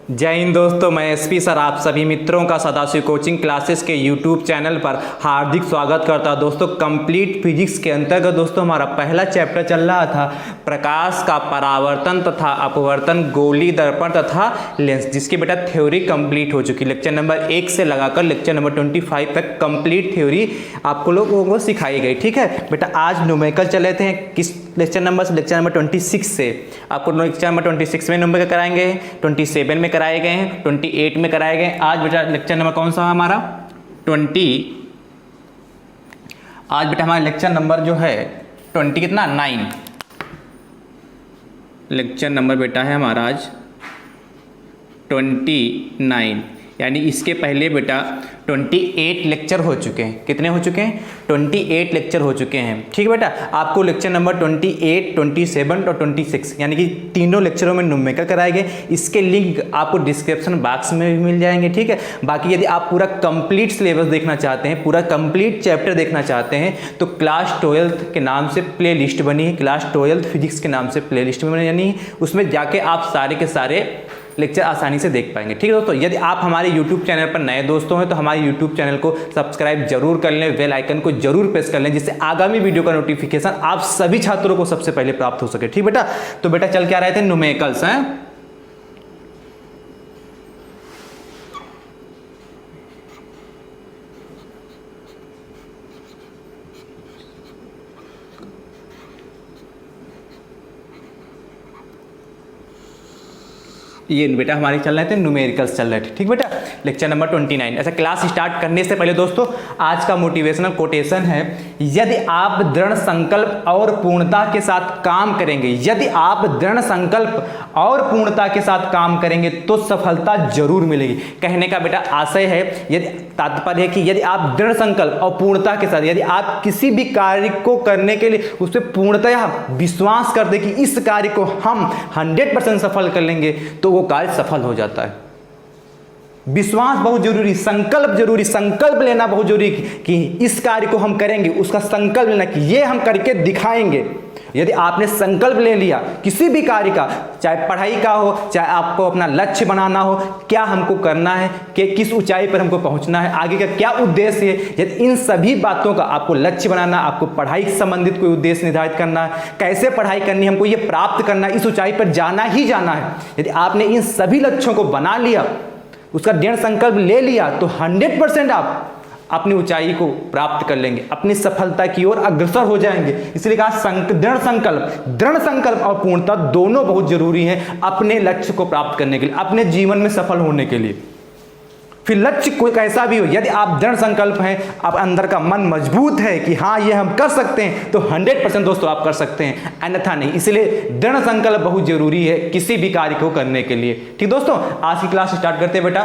जय हिंद दोस्तों, मैं एसपी सर आप सभी मित्रों का सदाशिव कोचिंग क्लासेस के यूट्यूब चैनल पर हार्दिक स्वागत करता हूं। दोस्तों कंप्लीट फिजिक्स के अंतर्गत दोस्तों हमारा पहला चैप्टर चल रहा था प्रकाश का परावर्तन तथा अपवर्तन, गोली दर्पण तथा लेंस, जिसकी बेटा थ्योरी कंप्लीट हो चुकी। लेक्चर नंबर 1 से लगाकर लेक्चर नंबर 25 तक कंप्लीट थ्योरी आपको लोगों को सिखाई गई। ठीक है बेटा, आज न्यूमेरिकल चल रहे थे किस लेक्चर नंबर 26 से। आपको लेक्चर नंबर 26 में न्यूमेरिकल कराएंगे, 27 में कराए गए हैं, 28 में कराए गए हैं। आज बेटा लेक्चर नंबर कौन सा है हमारा आज बेटा हमारा लेक्चर नंबर जो है 20 कितना 9 लेक्चर नंबर बेटा है हमारा आज 29, यानी इसके पहले बेटा 28 लेक्चर हो चुके हैं। कितने हो चुके हैं? 28 लेक्चर हो चुके हैं। ठीक है बेटा, आपको लेक्चर नंबर 28, 27 और 26 यानी कि तीनों लेक्चरों में न्यूमेरिकल कराए गए। इसके लिंक आपको डिस्क्रिप्शन बॉक्स में भी मिल जाएंगे। ठीक है, बाकी यदि आप पूरा कंप्लीट सिलेबस देखना चाहते हैं, पूरा कंप्लीट चैप्टर देखना चाहते हैं तो क्लास 12 के नाम से प्ले लिस्ट बनी है, क्लास 12 फिजिक्स के नाम से प्ले लिस्ट में बनी, उसमें जाके आप सारे के सारे लेक्चर आसानी से देख पाएंगे। ठीक है दोस्तों, यदि आप हमारे YouTube चैनल पर नए दोस्तों हैं तो हमारे YouTube चैनल को सब्सक्राइब जरूर कर लें, बेल आइकन को जरूर प्रेस कर लें, जिससे आगामी वीडियो का नोटिफिकेशन आप सभी छात्रों को सबसे पहले प्राप्त हो सके। ठीक बेटा, तो बेटा चल क्या रहे थे न्यूमेरिकल्स हैं। ये बेटा हमारे चल रहे थे न्यूमेरिकल्स चल रहे थे। ठीक बेटा, लेक्चर नंबर 29। ऐसा क्लास स्टार्ट करने से पहले दोस्तों आज का मोटिवेशनल कोटेशन है, यदि आप दृढ़ संकल्प और पूर्णता के साथ काम करेंगे, यदि आप दृढ़ संकल्प और पूर्णता के साथ काम करेंगे तो सफलता जरूर मिलेगी। कहने का बेटा आशय है, यदि तात्पर्य है कि यदि आप दृढ़ संकल्प और पूर्णता के साथ, यदि आप किसी भी कार्य को करने के लिए उस पर पूर्णतया विश्वास कर दे कि इस कार्य को हम 100% सफल कर लेंगे तो वो कार्य सफल हो जाता है। विश्वास बहुत जरूरी, संकल्प जरूरी, संकल्प लेना बहुत जरूरी कि इस कार्य को हम करेंगे, उसका संकल्प लेना कि ये हम करके दिखाएंगे। यदि आपने संकल्प ले लिया किसी भी कार्य का, चाहे पढ़ाई का हो, चाहे आपको अपना लक्ष्य बनाना हो, क्या हमको करना है, कि किस ऊंचाई पर हमको पहुंचना है, आगे का क्या उद्देश्य है, यदि इन सभी बातों का आपको लक्ष्य बनाना, आपको पढ़ाई से संबंधित कोई उद्देश्य निर्धारित करना है, कैसे पढ़ाई करनी है, हमको ये प्राप्त करना है, इस ऊंचाई पर जाना ही जाना है, यदि आपने इन सभी लक्ष्यों को बना लिया, उसका दृढ़ संकल्प ले लिया तो 100% आप अपनी ऊंचाई को प्राप्त कर लेंगे, अपनी सफलता की ओर अग्रसर हो जाएंगे। इसलिए कहा दृढ़ संकल्प और पूर्णता दोनों बहुत जरूरी हैं अपने लक्ष्य को प्राप्त करने के लिए, अपने जीवन में सफल होने के लिए। फिर लक्ष्य कोई कैसा भी हो, यदि आप दृढ़ संकल्प हैं, आप अंदर का मन मजबूत है कि हाँ ये हम कर सकते हैं, तो 100% दोस्तों आप कर सकते हैं, अन्यथा नहीं। इसलिए दृढ़ संकल्प बहुत जरूरी है किसी भी कार्य को करने के लिए। ठीक दोस्तों, आज की क्लास स्टार्ट करते हैं बेटा।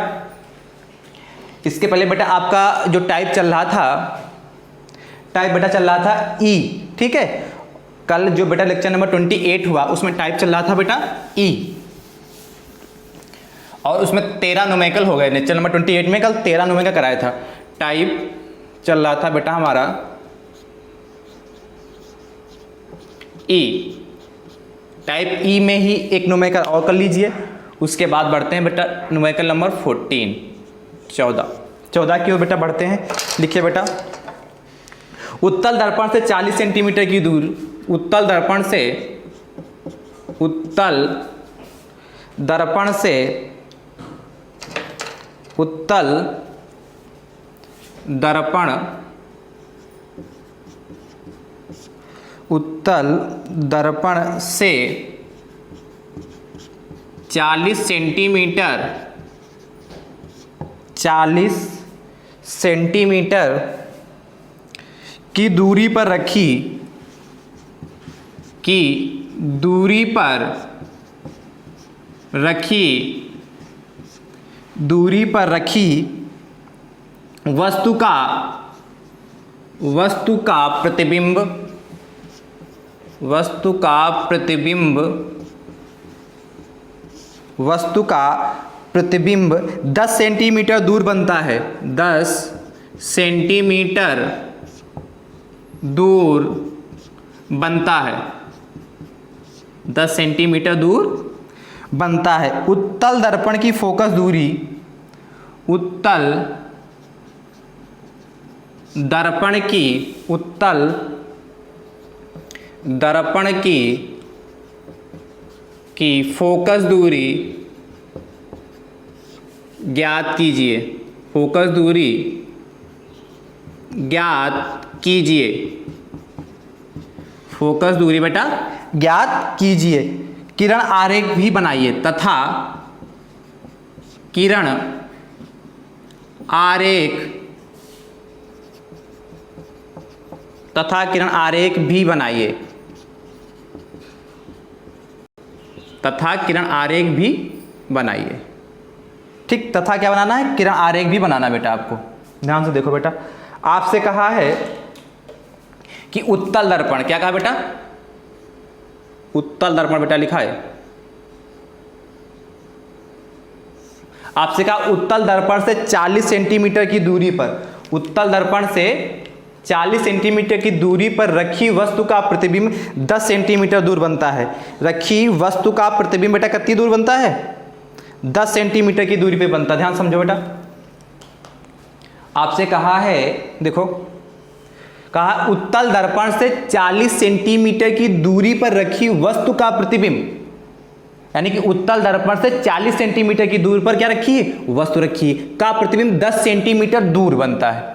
इसके पहले बेटा आपका जो टाइप चल रहा था, टाइप बेटा चल रहा था ई। ठीक है, कल जो बेटा लेक्चर नंबर 28 हुआ उसमें टाइप चल रहा था बेटा ई, और उसमें 13 न्यूमेरिकल हो गए। लेक्चर नंबर 28 में कल 13 न्यूमेरिकल कराया था। टाइप चल रहा था बेटा हमारा ई, टाइप ई में ही एक न्यूमेरिकल और कर लीजिए। उसके बाद बढ़ते हैं बेटा न्यूमेरिकल नंबर 14 की ओर बेटा बढ़ते हैं। लिखिए बेटा, उत्तल दर्पण से 40 सेंटीमीटर की दूर, उत्तल दर्पण से 40 सेंटीमीटर की दूरी पर रखी वस्तु का प्रतिबिंब 10 सेंटीमीटर दूर बनता है, 10 सेंटीमीटर दूर बनता है, 10 सेंटीमीटर दूर बनता है। उत्तल दर्पण की फोकस दूरी, उत्तल दर्पण की फोकस दूरी ज्ञात कीजिए। फोकस दूरी ज्ञात कीजिए। फोकस दूरी बेटा ज्ञात कीजिए। किरण आरेख भी बनाइए तथा किरण आरेख भी बनाइए। ठीक, तथा क्या बनाना है? किरण आरेख भी बनाना बेटा आपको। ध्यान से देखो बेटा, आपसे कहा है कि उत्तल दर्पण, क्या कहा बेटा? उत्तल दर्पण बेटा लिखा है। आपसे कहा उत्तल दर्पण से 40 सेंटीमीटर की दूरी पर, उत्तल दर्पण से 40 सेंटीमीटर की दूरी पर रखी वस्तु का प्रतिबिंब 10 सेंटीमीटर दूर बनता है। रखी वस्तु का प्रतिबिंब बेटा कितनी दूर बनता है? 10 सेंटीमीटर की दूरी पे बनता है। ध्यान समझो बेटा, आपसे कहा है, देखो कहा उत्तल दर्पण से 40 सेंटीमीटर की दूरी पर रखी वस्तु का प्रतिबिंब, यानी कि उत्तल दर्पण से 40 सेंटीमीटर की दूरी पर क्या रखी है? वस्तु रखी है, का प्रतिबिंब 10 सेंटीमीटर दूर बनता है।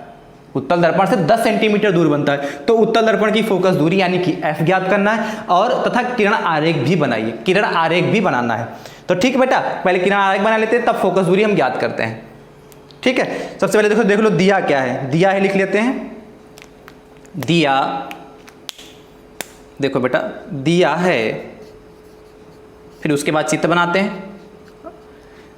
उत्तल दर्पण से 10 सेंटीमीटर दूर बनता है। तो उत्तल दर्पण की फोकस दूरी यानी कि F ज्ञात करना है और तथा किरण आरेख भी बनाइए। किरण आरेख भी बनाना है। तो ठीक बेटा, पहले किरण आरेख बना लेते हैं, तब फोकस दूरी हम ज्ञात करते हैं। ठीक है, सबसे पहले देख लो दिया क्या है। दिया है, लिख लेते हैं। दिया, देखो बेटा दिया है, फिर उसके बाद चित्र बनाते हैं।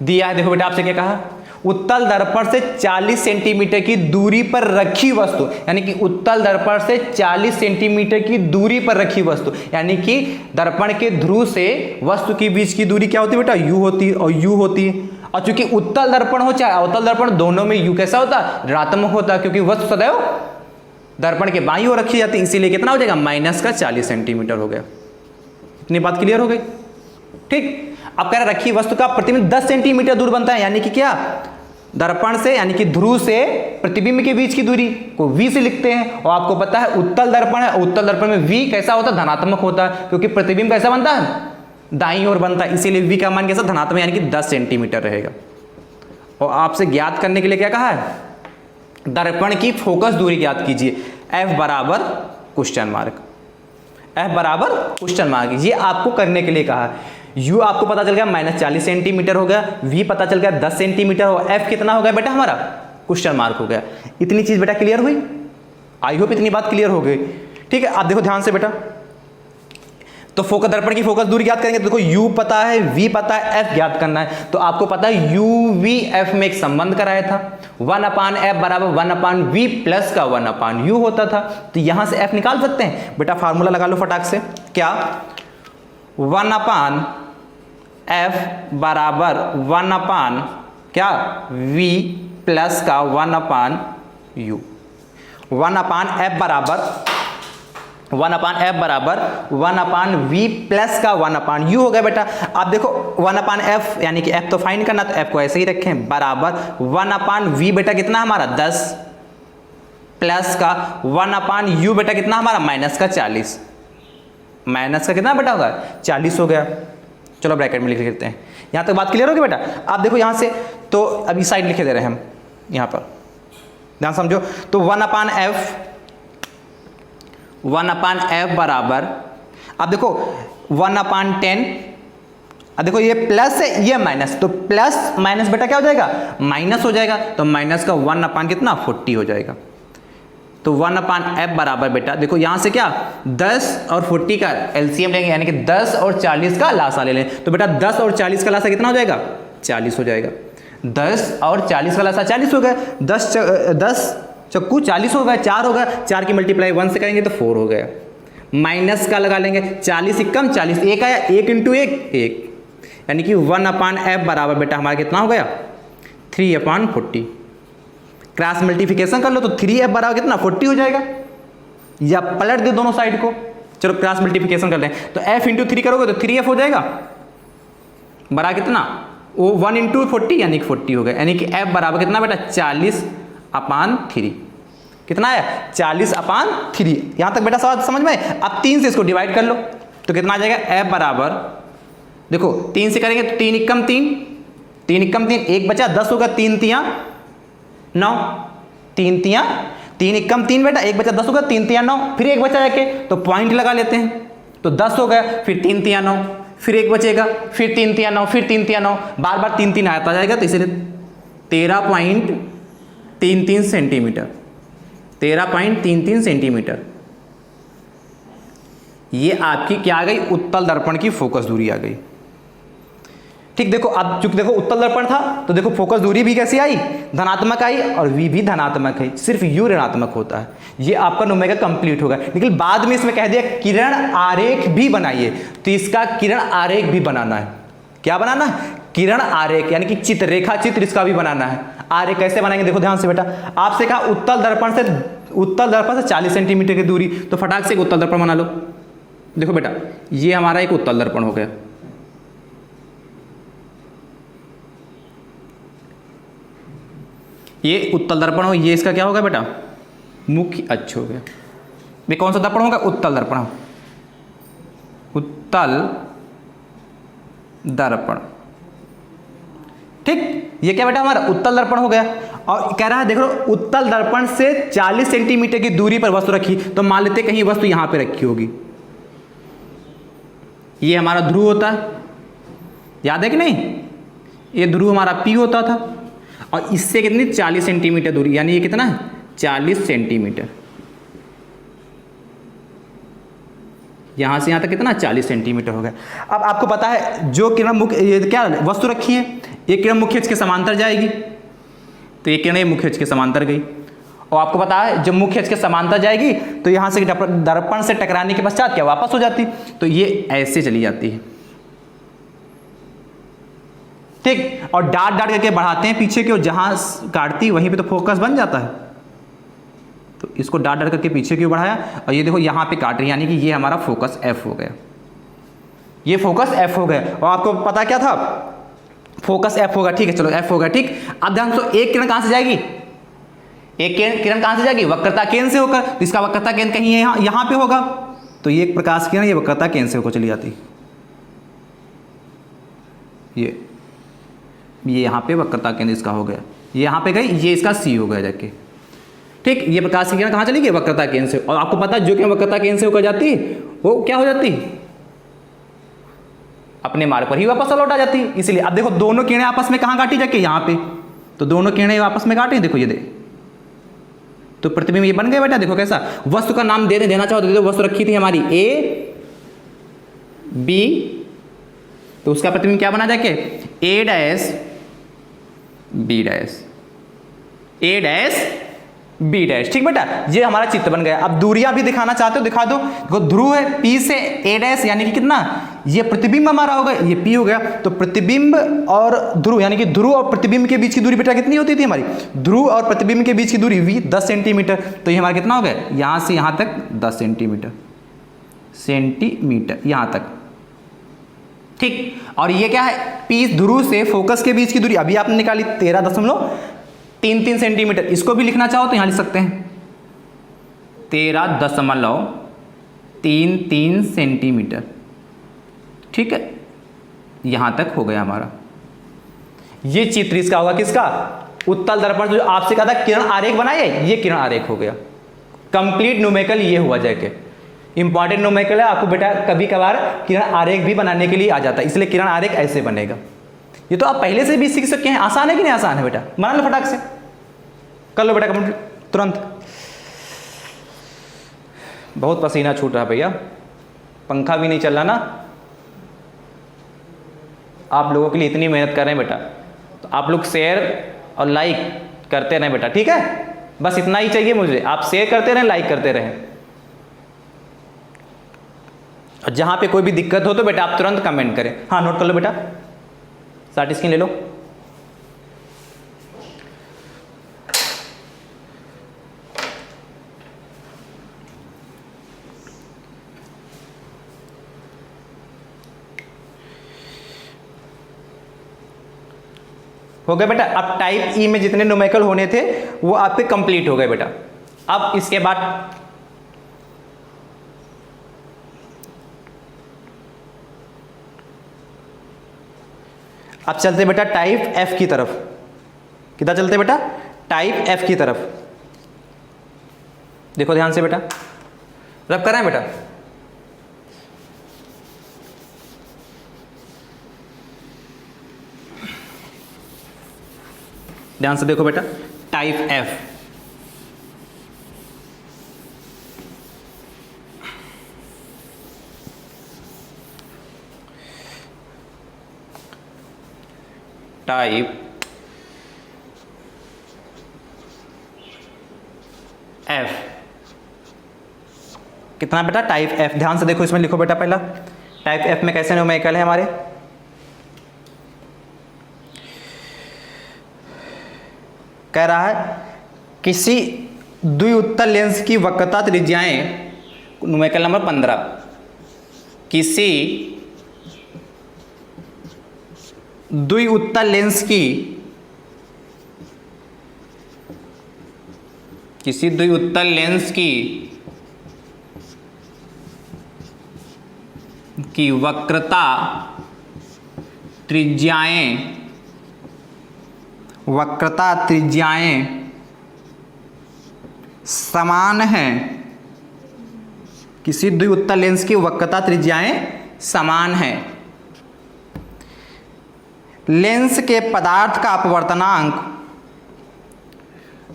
दिया है, देखो बेटा आपसे क्या कहा? उत्तल दर्पण से 40 सेंटीमीटर की दूरी पर रखी वस्तु, यानी कि उत्तल दर्पण से 40 सेंटीमीटर की दूरी पर रखी वस्तु, यानी कि दर्पण के ध्रुव से वस्तु के बीच की दूरी क्या होती है बेटा? U होती है और U होती है। और चूंकि उत्तल दर्पण हो चाहे अवतल दर्पण, दोनों में U कैसा होता है? ऋणात्मक होता है, क्योंकि वस्तु सदैव दर्पण के बाईं ओर रखी जाती है। इसीलिए कितना हो जाएगा? माइनस का 40 सेंटीमीटर हो गया। इतनी बात क्लियर हो गई? ठीक, अब कह रहा रखी वस्तु का प्रतिबिंब 10 सेंटीमीटर दूर बनता है, यानी कि क्या? दर्पण से यानी कि ध्रुव से प्रतिबिंब के बीच की दूरी को V से लिखते हैं। और आपको पता है उत्तल दर्पण है, उत्तल दर्पण में V कैसा होता है? धनात्मक होता है, क्योंकि प्रतिबिंब कैसा बनता है? दाईं ओर बनता है। इसीलिए V का मान कैसा? धनात्मक, यानी कि 10 सेंटीमीटर रहेगा। और आपसे ज्ञात करने के लिए क्या कहा है? दर्पण की फोकस दूरी ज्ञात कीजिए। F बराबर क्वेश्चन मार्क, F बराबर क्वेश्चन मार्क, ये आपको करने के लिए कहा है। U आपको पता चल गया -40 सेंटीमीटर हो गया, V पता चल गया 10 सेंटीमीटर हो, F कितना हो गया बेटा? हमारा क्वेश्चन मार्क हो गया। इतनी चीज बेटा क्लियर हुई? आई होप इतनी बात क्लियर हो गई। ठीक है, आप देखो ध्यान से बेटा, तो फोकस दर्पण की फोकस दूरी ज्ञात करेंगे। देखो U पता है, V पता है, F ज्ञात करना है। तो आपको पता है UV/F में एक संबंध कराया था, 1/F बराबर 1/V प्लस का 1/U होता था। तो यहां से F निकाल सकते हैं बेटा। फार्मूला लगा लो फटाक से, क्या? 1/F बराबर 1/ क्या? V प्लस का 1/U। 1/F बराबर 1/V प्लस का 1/U हो गया बेटा। आप देखो 1/F यानी कि F तो फाइंड करना, तो F को ऐसे ही रखें, बराबर 1/V बेटा कितना हमारा? 10 प्लस का 1/U बेटा कितना हमारा? माइनस का 40। माइनस का कितना बेटा होगा? 40 हो गया। चलो ब्रैकेट में लिख लेते हैं। यहां तक बात क्लियर होगी बेटा? आप देखो यहां से, तो अभी साइड लिखे दे रहे हैं हम, यहां पर ध्यान समझो। तो 1/F बराबर, अब देखो 1/10, अब देखो ये प्लस है ये माइनस, तो प्लस माइनस बेटा क्या हो जाएगा? माइनस हो जाएगा। तो माइनस का 1/ कितना? 40 हो जाएगा। तो 1/F बराबर बेटा देखो यहां से क्या 10 और 40 का एलसीएम लेंगे, यानी कि 10 और 40 का लासा ले लें। तो बेटा 10 और 40 का लासा कितना हो जाएगा? 40 हो जाएगा। 10 और 40 का लासा 40 हो गया। 10 चक्कू 40 हो गया, 4 हो गया, 4 की मल्टीप्लाई 1 से करेंगे तो 4 हो गया। माइनस का लगा लेंगे, 40 कम 40, 1 आया, 1 × 1, यानी कि 1/F बराबर बेटा हमारा कितना हो गया? 3/40। क्रॉस मल्टीप्लिकेशन कर लो तो 3F बराबर कितना? 40 हो जाएगा, या पलट दे दोनों साइड को। चलो क्रॉस मल्टीप्लिकेशन कर लें, तो F × 3 करोगे तो 3F हो जाएगा, बड़ा कितना, वो 1 इंटू 40 यानी कि 40 हो गया, यानी कि F बराबर कितना बेटा 40/3। कितना है 40/3। यहाँ तक बेटा समझ में। अब 3 से इसको डिवाइड कर लो तो कितना आ जाएगा, F बराबर देखो 3 से करेंगे तो 3 एकम 3, 3 एकम 3, एक बचा 10 होगा, 3 तियाँ 9, 3 तियाँ 3 एकम 3 बेटा, एक बचा 10 होगा, 3 तियाँ 9, फिर एक बचा जाके तो पॉइंट लगा लेते हैं, तो 10 हो गया, फिर 3 तियाँ 9, फिर एक बचेगा, फिर 3 तियाँ 9, फिर 3 तियाँ 9, बार बार 3 3 आता जाएगा, तो इसलिए 13.33 सेंटीमीटर, 13.33 सेंटीमीटर। ये आपकी क्या आ गई, उत्तल दर्पण की फोकस दूरी आ गई। ठीक, देखो अब चूंकि देखो उत्तल दर्पण था तो देखो फोकस दूरी भी कैसी आई, धनात्मक आई, और v भी धनात्मक है, सिर्फ u ऋणात्मक होता है। ये आपका नुमेगा कंप्लीट होगा। लेकिन बाद में इसमें कह दिया किरण आरेख भी बनाइए, तो इसका किरण आरेख भी बनाना है। क्या बनाना है, किरण आरेख, यानी कि चित्र, रेखा चित्र इसका भी बनाना है। आरेख कैसे बनाएंगे, देखो ध्यान से बेटा, आपसे कहा उत्तल दर्पण से 40 सेंटीमीटर की दूरी, तो फटाक से एक उत्तल दर्पण बना लो। देखो बेटा, ये हमारा एक उत्तल दर्पण हो गया, ये उत्तल दर्पण हो, ये इसका क्या होगा बेटा, मुख्य अक्ष हो गया। ये कौन सा दर्पण होगा, उत्तल दर्पण, उत्तल दर्पण। ठीक, ये क्या बेटा हमारा उत्तल दर्पण हो गया। और कह रहा है देखो उत्तल दर्पण से 40 सेंटीमीटर की दूरी पर वस्तु रखी, तो मान लेते कहीं वस्तु यहां पे रखी होगी, ये हमारा ध्रुव होता है, याद है कि नहीं, ये ध्रुव हमारा P होता था, और इससे कितनी 40 सेंटीमीटर दूरी, यानी ये कितना है 40 सेंटीमीटर, यहां से यहां तक कितना 40 सेंटीमीटर हो गया। अब आपको पता है जो किरण मुख्य, ये क्या वस्तु रखी है, ये किरण मुख्य अक्ष के समांतर जाएगी, तो ये किरण ये मुख्य अक्ष के समांतर गई, और आपको पता है जब मुख्य अक्ष के समांतर जाएगी तो यहां से दर्पण से टकराने के पश्चात क्या वापस हो जाती, तो ये ऐसे चली जाती है। ठीक, और डाट डाट करके बढ़ाते हैं पीछे की ओर, जहां काटती वहीं पे तो फोकस बन जाता है, तो इसको डाट डाट करके पीछे की ओर बढ़ाया, और ये देखो यहां पे काट रही है, यानी कि ये हमारा फोकस F हो गया, ये फोकस F हो गया। और आपको पता क्या था, फोकस F होगा, ठीक है, चलो F होगा। ठीक, अब ध्यान से, एक किरण कहां से जाएगी, एक किरण कहां से जाएगी, वक्रता केंद्र से होकर, तो इसका वक्रता केंद्र कहीं यहां पे होगा, तो ये एक प्रकाश किरण ये वक्रता केंद्र से होकर चली जाती, ये यहाँ पे वक्रता केंद्र इसका हो गया, ये यहाँ पे गई, ये इसका C हो गया जाके। ठीक, ये प्रकाश की किरण कहाँ चली गई, वक्रता केंद्र से, और आपको पता है जो कि वक्रता केंद्र से होकर जाती वो क्या हो जाती, अपने मार्ग पर ही वापस लौट आ जाती। इसलिए अब देखो दोनों किरणें आपस में कहाँ काटी जाके, यहाँ पे, तो दोनों किरणें आपस में काटी, देखो ये दे, तो प्रतिबिंब ये बन गया बेटा। देखो कैसा, वस्तु का नाम देना चाहो तो दे दो, वस्तु रखी थी हमारी A B, तो उसका प्रतिबिंब क्या बना जाके A dash B dash, A dash B dash. ठीक बेटा, ये हमारा चित्र बन गया। अब दूरियां भी दिखाना चाहते हो दिखा दो। देखो ध्रुव है P से A डैश, यानी कि कितना, ये प्रतिबिंब हमारा होगा, ये P हो गया, तो प्रतिबिंब और ध्रुव, यानी कि ध्रुव और प्रतिबिंब के बीच की दूरी बेटा कितनी होती थी हमारी, ध्रुव और प्रतिबिंब के बीच की दूरी V 10 सेंटीमीटर, तो ये हमारा कितना हो गया, यहां से यहां तक 10 सेंटीमीटर यहां तक। ठीक, और ये क्या है, P ध्रुव से फोकस के बीच की दूरी अभी आपने निकाली 13.33 सेंटीमीटर, इसको भी लिखना चाहो तो यहां लिख सकते हैं 13.33 सेंटीमीटर। ठीक है, यहां तक हो गया हमारा। ये चित्र इसका होगा किसका, उत्तल दर्पण, जो आपसे कहा था किरण आरेख बनाइए, ये किरण आरेख हो गया। कंप्लीट न्यूमेरिकल ये हुआ जाके, इंपॉर्टेंट न्यूमेरिकल है, आपको बेटा कभी कभार किरण आरेख भी बनाने के लिए आ जाता है, इसलिए किरण आरेख ऐसे बनेगा। ये तो आप पहले से भी सीख सकते हैं, आसान है कि नहीं आसान है बेटा, बना लो फटाक से, कर लो बेटा कंप्लीट तुरंत। बहुत पसीना छूट रहा भैया, पंखा भी नहीं चल रहा ना, आप लोगों के लिए इतनी मेहनत कर रहे हैं बेटा, तो आप लोग शेयर और लाइक करते रहें बेटा, ठीक है, बस इतना ही चाहिए मुझे, आप शेयर करते रहें, लाइक करते रहें, और जहां पे कोई भी दिक्कत हो तो बेटा आप तुरंत कमेंट करें। हाँ नोट कर लो बेटा, साथ स्क्रीन ले लो। हो गए बेटा। अब टाइप ई में जितने न्यूमेरिकल होने थे वो आपके कंप्लीट हो गए बेटा। अब इसके बाद अब चलते बेटा टाइप एफ की तरफ। किधर चलते बेटा? टाइप एफ की तरफ। देखो ध्यान से बेटा, रब कर रहे हैं बेटा। ध्यान से देखो बेटा, टाइप एफ। टाइप एफ कितना बेटा? Type F. ध्यान से देखो, इसमें लिखो बेटा पहला टाइप एफ में कैसे न्यूमेरिकल है हमारे। कह रहा है किसी द्विउत्तल लेंस की वक्रता त्रिज्याएं, न्यूमेरिकल नंबर 15, किसी द्विउत्तल लेंस की वक्रता त्रिज्याएं समान हैं। किसी द्विउत्तल लेंस की वक्रता त्रिज्याएं समान हैं। लेंस के पदार्थ का अपवर्तनांक,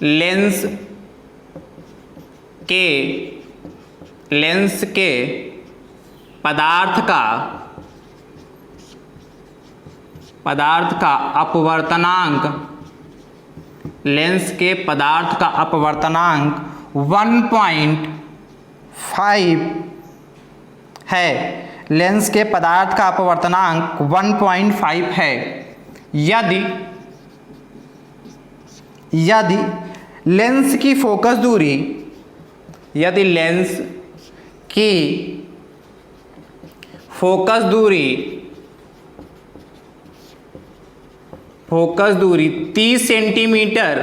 लेंस के पदार्थ का अपवर्तनांक, लेंस के पदार्थ का अपवर्तनांक 1.5 है। लेंस के पदार्थ का अपवर्तनांक 1.5 है। यदि लेंस की फोकस दूरी, यदि लेंस की फोकस दूरी 30 सेंटीमीटर,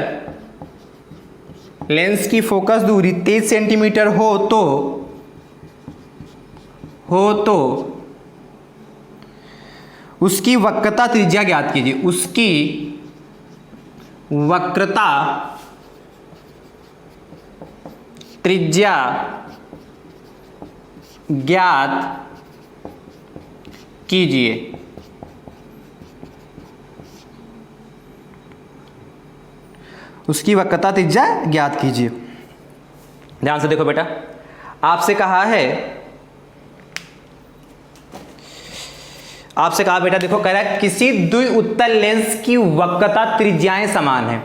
लेंस की फोकस दूरी 30 सेंटीमीटर हो तो उसकी वक्रता त्रिज्या ज्ञात कीजिए। उसकी वक्रता त्रिज्या ज्ञात कीजिए। उसकी वक्रता त्रिज्या ज्ञात कीजिए। ध्यान से देखो बेटा, आपसे कहा बेटा, देखो कह रहा है किसी द्विउत्तल लेंस की वक्रता त्रिज्याएं समान है।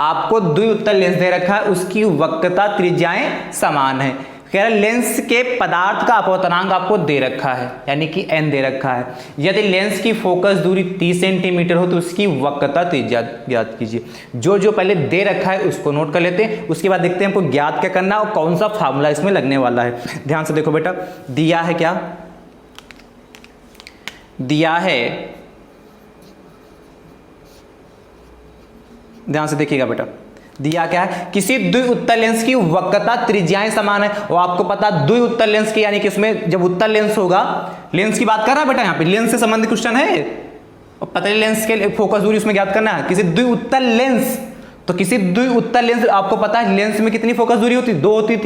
आपको द्विउत्तल लेंस दे रखा है, उसकी वक्रता त्रिज्याएं समान है। कह रहा है लेंस के पदार्थ का अपवर्तनांक आपको दे रखा है, यानी कि n दे रखा है। यदि लेंस की फोकस दूरी 30 सेंटीमीटर हो तो उसकी वक्रता त्रिज्या ज्ञात कीजिए। जो पहले दे रखा है उसको नोट कर लेते हैं, उसके बाद देखते हैं हमको ज्ञात क्या करना है और कौन सा फार्मूला इसमें लगने वाला है। ध्यान से देखो बेटा, दिया है क्या? दिया है, ध्यान से देखिएगा बेटा, दिया क्या है? किसी द्विउत्तल लेंस की वक्रता त्रिज्याएं समान है। और आपको पता द्विउत्तल लेंस की, यानी कि उसमें जब उत्तल लेंस होगा, लेंस की बात कर रहा है बेटा, यहाँ पे लेंस से संबंधित क्वेश्चन है। और पतले लेंस के फोकस दूरी उसमें ज्ञात करना है। किसी द्विउत्तल लेंस, तो किसी द्विउत्तल लेंस, आपको पता है लेंस में कितनी फोकस दूरी होती? 2 होती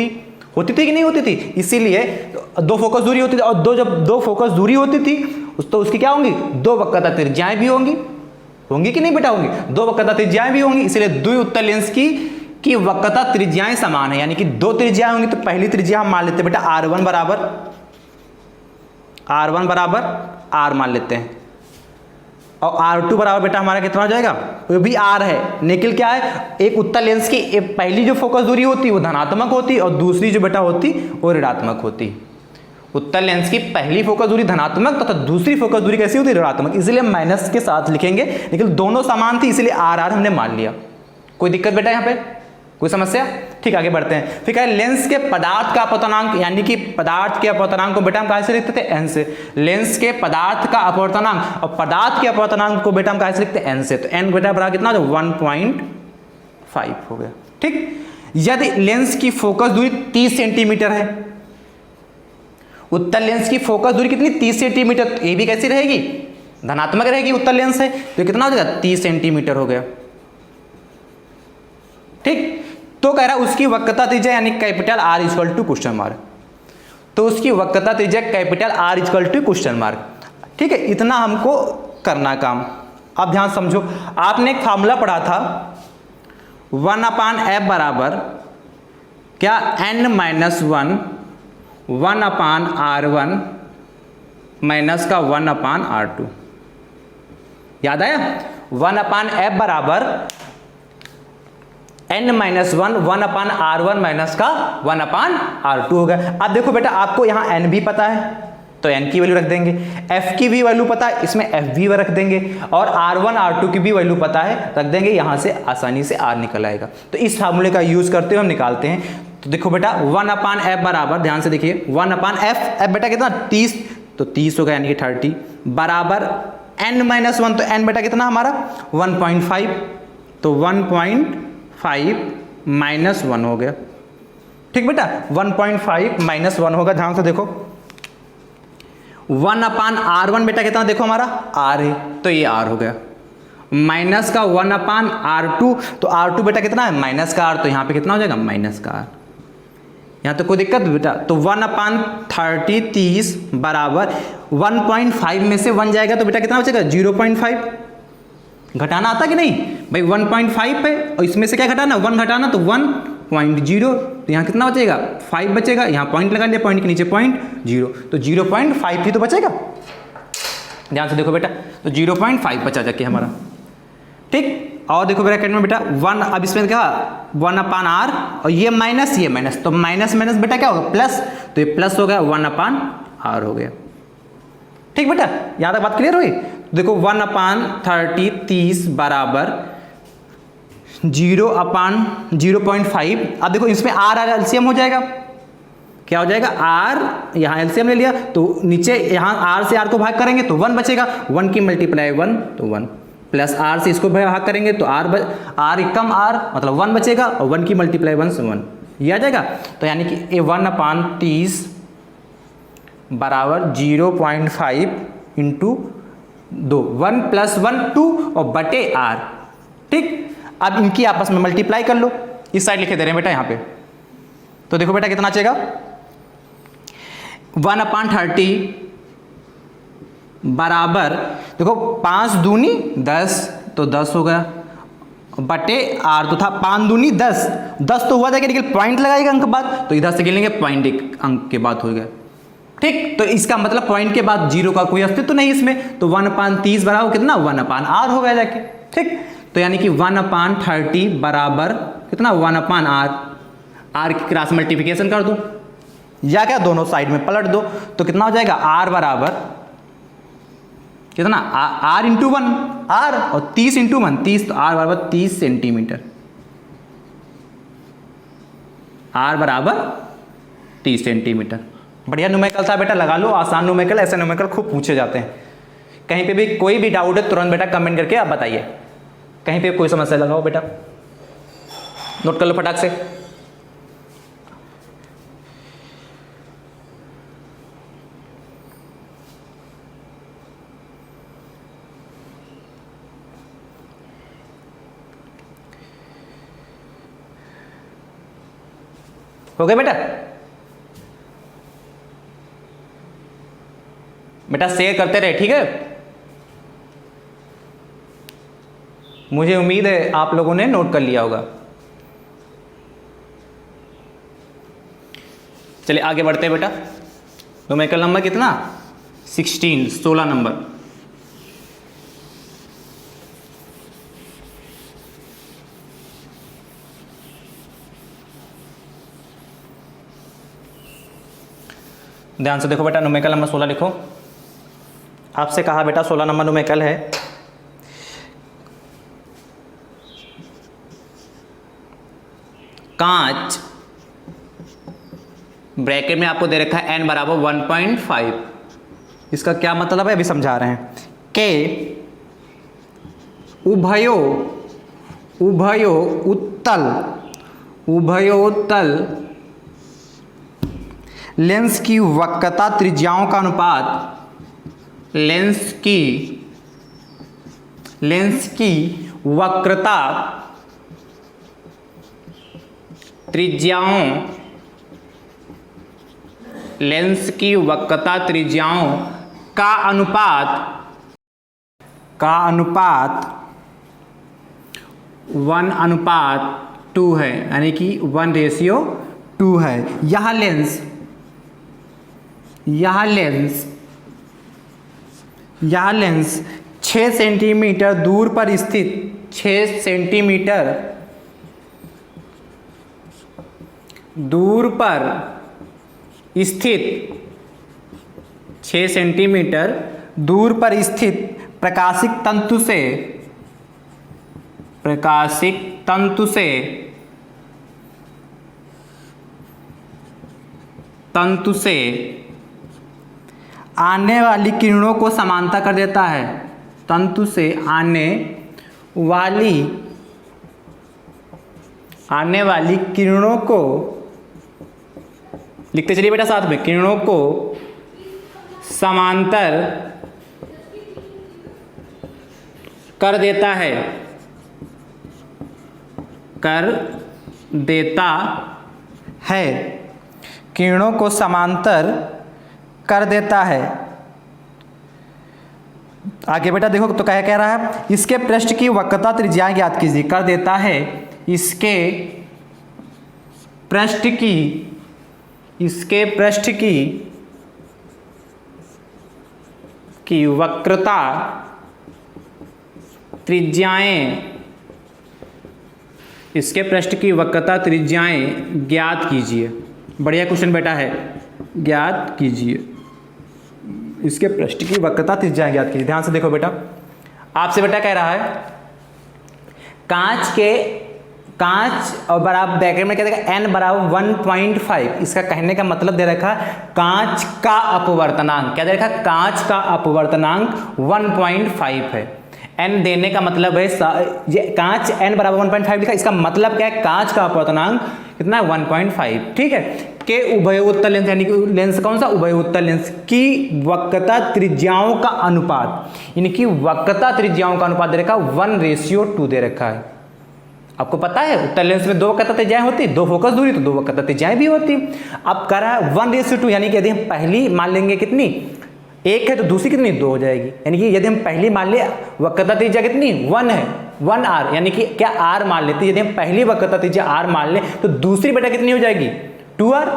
थी कि नहीं होती थी? इसीलिए 2 फोकस दूरी होती थी। और जब 2 फोकस दूरी होती थी तो उसकी क्या होंगी? 2 वक्रता त्रिज्याएं भी होंगी कि नहीं बेटा? होंगी। 2 वक्रता त्रिज्याएं भी होंगी। इसलिए द्विउत्तल लेंस की वक्रता त्रिज्याएं समान है, यानी कि 2 त्रिज्याएं होंगी। तो पहली त्रिज्या हम मान लेते हैं बेटा R1 बराबर R मान लेते हैं। और R2 बराबर बेटा हमारा कितना हो जाएगा? वो भी R है। लेकिन क्या है, एक उत्तल लेंस की पहली जो फोकस दूरी होती है वो धनात्मक होती और दूसरी जो बेटा होती वो ऋणात्मक होती। उत्तल लेंस की पहली फोकस दूरी धनात्मक तथा दूसरी फोकस दूरी कैसी होती? ऋणात्मक। इसलिए माइनस के साथ लिखेंगे, लेकिन दोनों समान थी इसलिए R हमने मान लिया। कोई दिक्कत बेटा यहाँ पे? कोई समस्या? ठीक, आगे बढ़ते हैं। फिर कह लेंस के पदार्थ का अपवर्तनांक, यानी कि पदार्थ के अपवर्तनांक को बेटा हम कहाँ से लिखते थे? n से। लेंस के पदार्थ का अपवर्तनांक और पदार्थ के अपवर्तनांक को बेटा हम कहाँ से लिखते हैं? n से। तो n बेटा बराबर कितना हो? 1.5 हो गया। ठीक, यदि लेंस की फोकस दूरी 30 सेंटीमीटर है, उत्तल लेंस की फोकस दूरी कितनी? 30 सेंटीमीटर। तो ये भी कैसी रहेगी? धनात्मक रहेगी, उत्तल लेंस है, तो कितना हो जाएगा? 30 सेंटीमीटर हो गया। ठीक, तो कह रहा है उसकी वक्रता त्रिज्या यानी capital R equal to question mark. तो उसकी वक्रता त्रिज्या capital R equal to question mark. ठीक है, इतना हमको करना काम। अब ध्यान समझो, आपने एक फार्मूला पढ़ा था 1/f बराबर क्या? n-1 1/r1 माइनस का 1/r2। याद आया? 1/f बराबर n-1 1/r1 माइनस का 1/r2 हो गया। अब देखो बेटा, आपको यहाँ n भी पता है तो n की वैल्यू रख देंगे, f की भी वैल्यू पता है, इसमें f भी रख देंगे, और r1 r2 की भी वैल्यू पता है, रख देंगे। यहाँ से आसानी से r निकल आएगा। तो इस फार्मूले का यूज करते हुए हम निकालते हैं। तो देखो बेटा 1/f बराबर, ध्यान से देखिए, 1/f, f बेटा कितना? 30, तो 30 हो गया यानी कि 30 बराबर n-1, तो n बेटा कितना हमारा? 1.5, तो 1.5 माइनस 1 हो गया। ठीक बेटा, 1.5 माइनस 1 होगा। ध्यान से देखो 1/r1 बेटा कितना? देखो हमारा r है, तो ये r हो गया, माइनस का 1/r2, तो r2 बेटा कितना है? माइनस का r, तो यहाँ पे कितना हो जाएगा? माइनस का r। यहाँ तो कोई दिक्कत बेटा? तो 1/30 बराबर 1.5 में से 1 जाएगा तो बेटा कितना बचेगा? 0.5। घटाना आता कि नहीं भाई? 1.5 है और इसमें से क्या घटाना? 1 घटाना, तो 1.0, तो यहाँ कितना बचेगा? 5 बचेगा। यहाँ पॉइंट लगा लिया, पॉइंट के नीचे 0.0, तो 0.5 ही तो बचेगा। ध्यान से देखो बेटा, तो 0.5 बचा जाके हमारा। ठीक, और देखो ब्रैकेट में बेटा 1, अब इसमें क्या? 1/r, और ये माइनस, तो माइनस माइनस बेटा क्या होगा? प्लस, तो ये प्लस हो गया, 1/r हो गया। ठीक बेटा, यहाँ तक बात क्लियर हुई? देखो 1/30 बराबर 0/0.5। अब देखो इसमें r एलसीएम हो जाएगा, क्या हो जाएगा? r, यहाँ एलसीएम ले लिया तो नीचे यहाँ r से r को भाग करेंगे तो 1 बचेगा, 1 की मल्टीप्लाई 1 तो 1, प्लस r से इसको भाग करेंगे तो r कम r मतलब 1 बचेगा, और 1 की मल्टीप्लाई 1 से 1, ये आ जाएगा। तो यानी कि ये 1/30 बराबर 0.5 इंटू 2, 1 + 1 2 और बटे r। ठीक, अब इनकी आपस में मल्टीप्लाई कर लो, इस साइड लिखे दे रहे हैं बेटा यहाँ पे। तो देखो बेटा कितना बचेगा? 1/30 बराबर, देखो 5 दूनी 10, तो 10 हो गया, बटे r तो था 5 दूनी 10, 10 तो हुआ था कि लेकिन पॉइंट लगाएगा अंक बाद, तो इधर से गिनेंगे पॉइंट एक अंक के बाद हो गया। ठीक, तो इसका मतलब पॉइंट के बाद 0 का कोई अस्तित्व तो नहीं इसमें, तो 1/30 बराबर कितना? 1/r हो गया जाके। ठीक, तो यानी कि 1/30 बराबर कितना? 1/r, r की क्रॉस मल्टीप्लिकेशन कर दो या क्या दोनों साइड में पलट दो, तो कितना हो जाएगा? r बराबर कितना? r इंटू 1 r, और 30 इंटू 1 30, तो r बराबर 30 सेंटीमीटर। r बराबर 30 सेंटीमीटर। बढ़िया न्यूमेरिकल था बेटा, लगा लो, आसान न्यूमेरिकल, ऐसे न्यूमेरिकल खूब पूछे जाते हैं। कहीं पे भी कोई भी डाउट है तुरंत बेटा कमेंट करके आप बताइए। कहीं पे कोई समस्या लगाओ बेटा, नोट कर लो फटाक से। हो गया बेटा? बेटा शेयर करते रहे, ठीक है? मुझे उम्मीद है आप लोगों ने नोट कर लिया होगा। चलिए आगे बढ़ते हैं बेटा। न्यूमेरिकल नंबर कितना? 16 नंबर। ध्यान से देखो बेटा, न्यूमेरिकल नंबर 16 लिखो। आपसे कहा बेटा 16 नंबर न्यूमेरिकल है। कांच ब्रैकेट में आपको दे रखा है n बराबर 1.5। इसका क्या मतलब है अभी समझा रहे हैं कि उभयोत्तल लेंस की वक्रता त्रिज्याओं का अनुपात लेंस की वक्रता त्रिज्याओं का अनुपात 1:2 है, यानी कि 1:2 है। यह लेंस 6 सेंटीमीटर दूर पर स्थित 6 सेंटीमीटर दूर पर स्थित प्रकाशिक तंतु से आने वाली किरणों को समांतर कर देता है। तंतु से आने वाली किरणों को लिखते चलिए बेटा साथ में, किरणों को समांतर कर देता है। किरणों को समांतर कर देता है। आगे बेटा देखो तो क्या कह रहा है, इसके पृष्ठ की वक्रता त्रिज्याएं ज्ञात कीजिए। कर देता है इसके पृष्ठ की वक्रता त्रिज्याएं ज्ञात कीजिए। बढ़िया क्वेश्चन बेटा है, ज्ञात कीजिए इसके पृष्ठ की वक्रता त्रिज्याएं ज्ञात कीजिए। ध्यान से देखो बेटा, आपसे बेटा कह रहा है कांच और बराबर ब्रैकेट में क्या देगा n बराबर 1.5। इसका कहने का मतलब दे रखा कांच का अपवर्तनांक, क्या दे रखा कांच का अपवर्तनांक 1.5 है। n देने का मतलब है ये कांच n बराबर 1.5 लिखा, इसका मतलब क्या है कांच का अपवर्तनांक कितना है 1.5। ठीक है, के उभयोत्तल लेंस यानी कि लेंस कौन सा उभयोत्तल लेंस की वक्रता त्रिज्याओं का अनुपात, यानी कि वक्रता त्रिज्याओं का अनुपात दे रखा 1:2 दे रखा है। आपको पता है उत्तल लेंस में 2 वक्रता त्रिज्याएं होती, 2 फोकस दूरी तो 2 वक्रता त्रिज्याएं भी होती। अब कह रहा है 1:2, यानी कि यदि हम पहली मान लेंगे कितनी 1 है तो दूसरी कितनी 2 हो जाएगी। यानी कि यदि हम पहली मान ले वक्रता त्रिज्या कितनी 1 है 1r, यानी कि क्या r मान लेते, यदि हम पहली वक्रता त्रिज्या r मान ले तो दूसरी बेटा कितनी हो जाएगी 2r,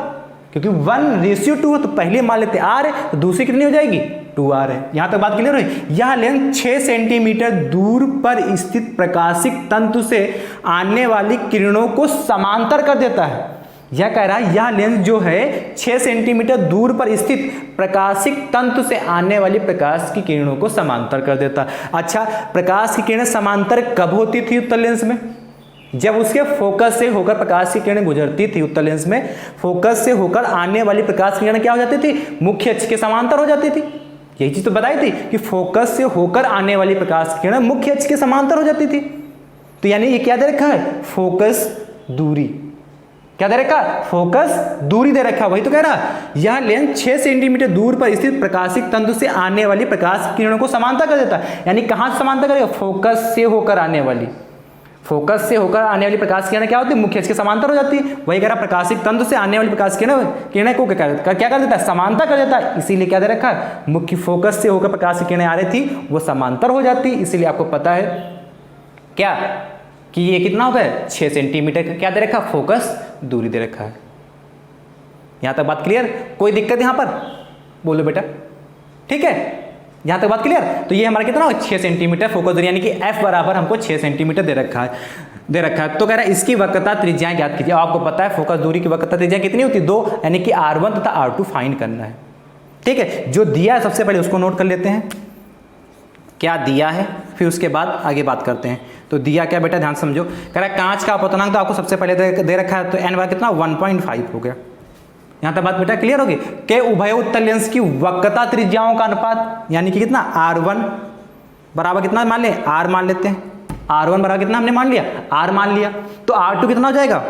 क्योंकि 1:2 है तो पहले मान लेते r है तो दूसरी कितनी हो जाएगी 2r है। यहां तक बात क्लियर है। यह लेंस 6 सेंटीमीटर दूर पर स्थित प्रकाशिक तंतु से आने वाली किरणों को समांतर कर देता है। यह कह रहा है यह लेंस जो है 6 सेंटीमीटर दूर पर स्थित प्रकाशिक तंतु से आने वाली प्रकाश की किरणों को समांतर कर देता है। अच्छा, प्रकाश की किरणें समांतर कब होती थी उत्तल लेंस में? जब उसके फोकस से होकर प्रकाश की किरणें गुजरती थी उत्तल लेंस में, फोकस से होकर आने वाली प्रकाश की किरणें क्या हो जाती थी मुख्य अक्ष के समांतर हो जाती थी। यही चीज तो बताई थी कि फोकस से होकर आने वाली प्रकाश की किरणें मुख्य अक्ष के समांतर हो जाती थी। तो यानी ये क्या दे रखा है फोकस दूरी, क्या दे रखा फोकस दूरी दे रखा। वही तो कह रहा यह लेंस 6 सेंटीमीटर दूर पर स्थित प्रकाशिक तंतु से आने वाली प्रकाश की किरणों को समांतर कर देता है। यानी कहां से समांतर करेगा फोकस से होकर आने वाली प्रकाश किरणें क्या होती है मुख्य अक्ष के समांतर हो जाती है। वही कह रहा प्रकाशिक तंतु से आने वाली प्रकाश किरणें को क्या कर देता है समांतर कर देता है। इसीलिए क्या दे रखा है मुख्य फोकस से होकर प्रकाश की किरणें आ रही थी वो समांतर हो जाती। इसीलिए आपको पता है क्या कि ये कितना होगा 6 सेंटीमीटर का क्या दे रखा फोकस दूरी दे रखा है। यहां तक बात क्लियर? कोई दिक्कत यहां पर बोलो बेटा, ठीक है यहां तक बात क्लियर? तो ये हमारा कितना 6 सेंटीमीटर फोकस दूरी, यानी कि f बराबर हमको 6 सेंटीमीटर दे रखा है। तो कह रहा है इसकी वक्रता त्रिज्याएं ज्ञात कीजिए। आपको पता है फोकस दूरी की वक्रता त्रिज्या कितनी होती है 2, यानी कि r1 तथा r2 फाइंड करना है। ठीक है, जो दिया है सबसे पहले उसको नोट कर लेते हैं। क्या दिया है फिर उसके बाद आगे बात करते हैं। तो दिया क्या बेटा, ध्यान समझो। कह रहा है कांच का अपवर्तनांक तो आपको सबसे पहले दे रखा है, तो n बराबर कितना 1.5 हो गया। यहाँ तक बात बेटा क्लियर होगी कि उभय उत्तल लेंस की वक्रता त्रिज्याओं का अनुपात यानी कि कितना R1 बराबर कितना मान लें, R मान लेते हैं। R1 बराबर कितना हमने मान लिया, R मान लिया। तो R2 कितना हो जाएगा,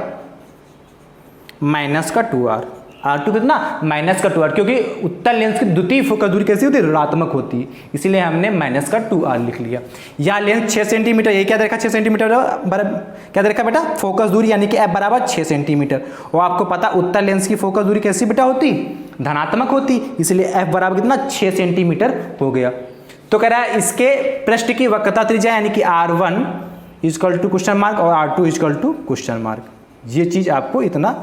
माइनस का 2R। R2 कितना, माइनस का 2R, क्योंकि उत्तल लेंस की द्वितीय फोकस दूरी कैसी होती है, ऋणात्मक होती है, इसीलिए हमने माइनस का 2R लिख लिया। या लेंस 6 सेंटीमीटर, ये क्या देखा 6 सेंटीमीटर क्या देखा बेटा, फोकस दूरी यानी कि F बराबर 6 सेंटीमीटर। और आपको पता उत्तल लेंस की फोकस दूरी कैसी बेटा होती, धनात्मक होती, इसलिए F बराबर कितना 6 सेंटीमीटर हो गया। तो कह रहा है इसके पृष्ठ की वक्रता त्रिज्या यानी कि R1 equal to question mark और R2 equal to question mark. ये चीज आपको इतना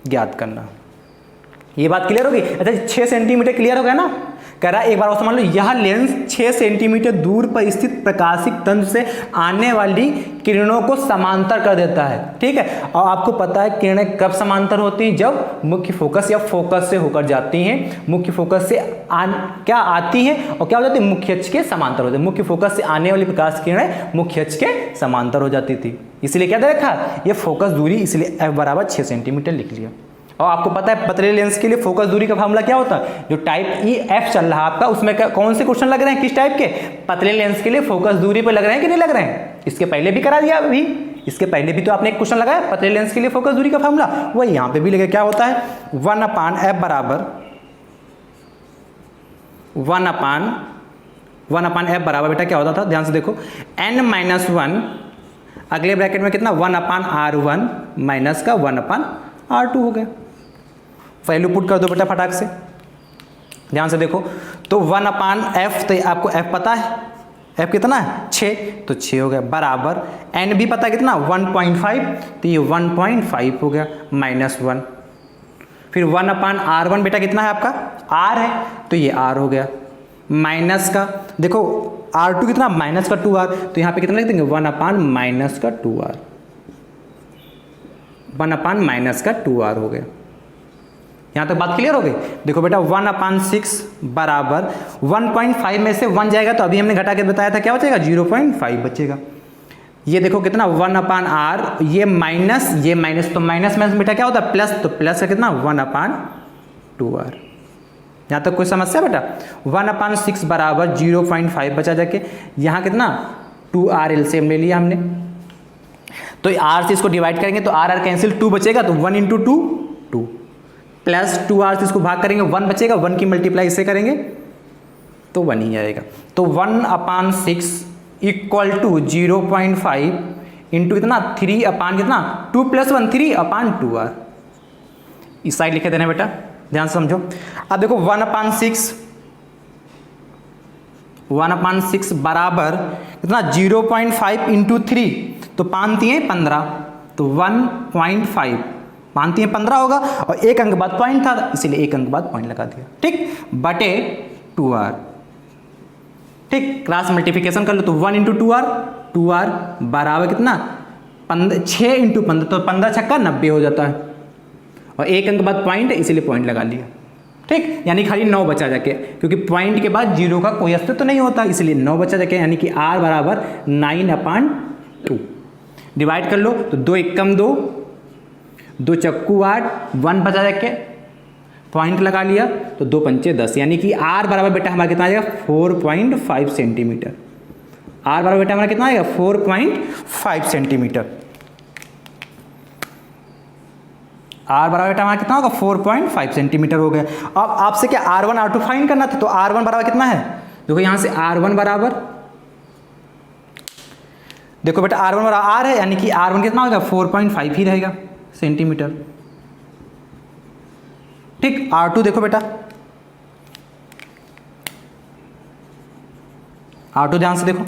ज्ञात करना। ये बात क्लियर होगी। अच्छा 6 सेंटीमीटर क्लियर हो गया ना। कह रहा है एक बार और समझ लो, यह लेंस 6 सेंटीमीटर दूर पर स्थित प्रकाशिक तंत्र से आने वाली किरणों को समांतर कर देता है, ठीक है। और आपको पता है किरणें कब समांतर होती हैं, जब मुख्य फोकस या फोकस से होकर जाती हैं, मुख्य फोकस से क्या आती हैं और क्या हो जाती है, मुख्य अक्ष के समांतर हो जाती है। मुख्य फोकस से आने वाली प्रकाश किरणें मुख्य अक्ष के समांतर हो जाती थी, इसलिए क्या दे रखा, ये फोकस दूरी, इसलिए F बराबर 6 सेंटीमीटर लिख लिया। और आपको पता है पतले लेंस के लिए फोकस दूरी का फार्मूला क्या होता है, जो टाइप EF चल रहा है आपका, उसमें कौन से क्वेश्चन लग रहे हैं, किस टाइप के, पतले लेंस के लिए फोकस दूरी पे लग रहे हैं कि नहीं लग रहे हैं। इसके पहले भी करा दिया अभी, इसके पहले भी तो आपने एक क्वेश्चन लगाया पतले लेंस के लिए फोकस दूरी का फार्मूला, वही यहाँ पे भी लगे। क्या होता है 1/F बराबर 1/F बराबर बेटा क्या होता था, ध्यान से देखो, n-1 अगले ब्रैकेट में कितना 1/R1 माइनस का 1/R2 हो गया। वैल्यू पुट कर दो बेटा फटाक से, ध्यान से देखो। तो 1/F, तो आपको F पता है, F कितना है 6, तो 6 हो गया, बराबर n भी पता है कितना 1.5, तो ये 1.5 हो गया -1। फिर 1/R1 बेटा कितना है आपका R है, तो ये R हो गया, माइनस का देखो R2 कितना माइनस का 2R, तो यहाँ पे कितना लिख देंगे 1/-2R, 1/-2R हो गया। यहाँ तक बात क्लियर हो गई। देखो बेटा 1/6 बराबर 1.5 में से 1 जाएगा, तो अभी हमने घटा के बताया था क्या बचेगा 0.5 बचेगा। ये देखो कितना 1/R, ये माइनस, तो माइनस में बेटा क्या होता है प्लस, तो प्लस है कितना 1/2R। यहाँ तक कोई समस्या बेटा। 1/6 बराबर 0.5 बचा जाके, यहाँ कितना 2R एलसीएम ले लिया हमने, तो R से इसको डिवाइड करेंगे तो R कैंसिल, 2 बचेगा, तो 1 × 2 2 प्लस 2R से इसको भाग करेंगे 1 बचेगा, 1 की मल्टीप्लाई इससे करेंगे तो 1 ही आएगा। तो 1/6 इक्वल टू 0.5 इंटू कितना 3 अपान कितना 2 + 1 3/2R। इस साइड लिखे देना बेटा, ध्यान से समझो। अब देखो 1/6 बराबर कितना 0.5 × 3, तो 5 × 15, तो 1.5, 5 × 15 होगा, और एक अंक बाद पॉइंट था, इसीलिए एक अंक बाद पॉइंट लगा दिया, ठीक, बटे 2R, ठीक। क्रॉस मल्टीप्लिकेशन कर लो तो 1 × 2R बराबर कितना 6 × 15, तो 15 छक्का 90 हो जाता है, और एक अंक बाद पॉइंट है, इसीलिए पॉइंट लगा लिया, ठीक। यानी खाली 9 बचा जाके, क्योंकि पॉइंट के बाद 0 का कोई अस्तित्व तो नहीं होता, इसलिए 9 बचा जाके, यानी कि R बराबर 9/2। डिवाइड कर लो तो 2 एकम 2, 2 चक्कू 8, 1 बचा जाके, पॉइंट लगा लिया, तो 2 पंचे 10, यानी कि R बराबर बेटा हमारा कितना आएगा 4.5 सेंटीमीटर। R बराबर बेटा हमारा कितना आएगा 4.5 सेंटीमीटर। R बराबर बेटा हमारा कितना होगा 4.5 सेंटीमीटर हो गया। अब आपसे क्या R1 R2 फाइंड करना था, तो R1 बराबर कितना है, देखो यहाँ से R1 बराबर, देखो बेटा R1 बराबर R है, यानी कि R1 कितना होगा 4.5 ही रहेगा सेंटीमीटर, ठीक। R2 देखो बेटा, R2 ध्यान से देखो,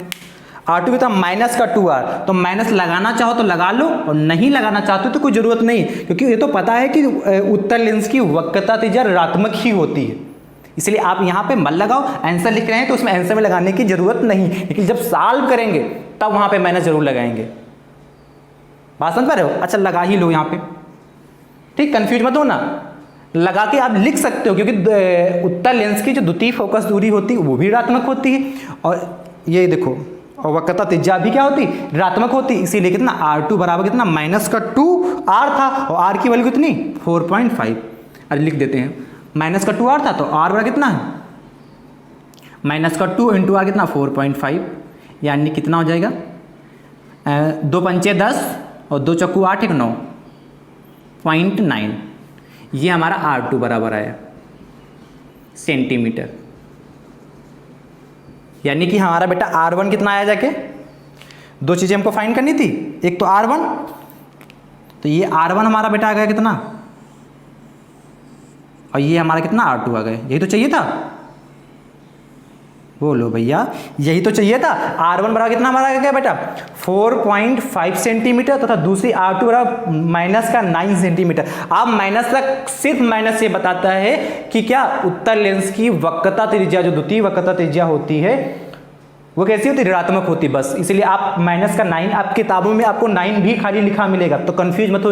R2 कितना माइनस का 2R, तो माइनस लगाना चाहो तो लगा लो, और नहीं लगाना चाहते तो कोई जरूरत नहीं, क्योंकि ये तो पता है कि उत्तल लेंस की वक्रता त्रिज्या ऋणात्मक ही होती है, इसलिए आप यहाँ पे मत लगाओ। आंसर लिख रहे हैं तो उसमें आंसर में लगाने की जरूरत नहीं, लेकिन जब सॉल्व करेंगे तब वहां पे माइनस जरूर लगाएंगे। बात समझ पा रहे हो, अच्छा लगा ही लो यहाँ पे, ठीक, कंफ्यूज मत हो ना, लगा के आप लिख सकते हो, क्योंकि उत्तल लेंस की जो द्वितीय फोकस दूरी होती है वो भी ऋणात्मक होती है। और ये देखो और वक्रता त्रिज्या भी क्या होती, ऋणात्मक होती, इसीलिए कितना R2 बराबर कितना माइनस का 2R था और R की वैल्यू कितनी 4.5। अरे लिख देते हैं, माइनस का 2R था तो R बराबर कितना है माइनस का 2 इंटू R कितना 4.5, यानी कितना हो जाएगा 2 पंचे 10 और 2 चक्कू 8 एक 9.9, ये हमारा R2 बराबर आया सेंटीमीटर। यानी कि हमारा बेटा R1 कितना आया जाके, दो चीज़ें हमको फाइंड करनी थी, एक तो R1, तो ये R1 हमारा बेटा आ गया कितना, और ये हमारा कितना R2 आ गया, यही तो चाहिए था, बोलो भैया यही तो चाहिए था। R1 बराबर कितना हमारा आ गया बेटा 4.5 सेंटीमीटर तथा दूसरी R2 बराबर माइनस का 9 सेंटीमीटर। अब माइनस तक सिर्फ माइनस ये बताता है कि क्या उत्तल लेंस की वक्रता त्रिज्या, जो द्वितीय वक्रता त्रिज्या होती है वो कैसी होती है, ऋणात्मक होती, बस इसलिए आप माइनस का 9, आप किताबों में आपको 9 भी खाली लिखा मिलेगा, तो कंफ्यूज मत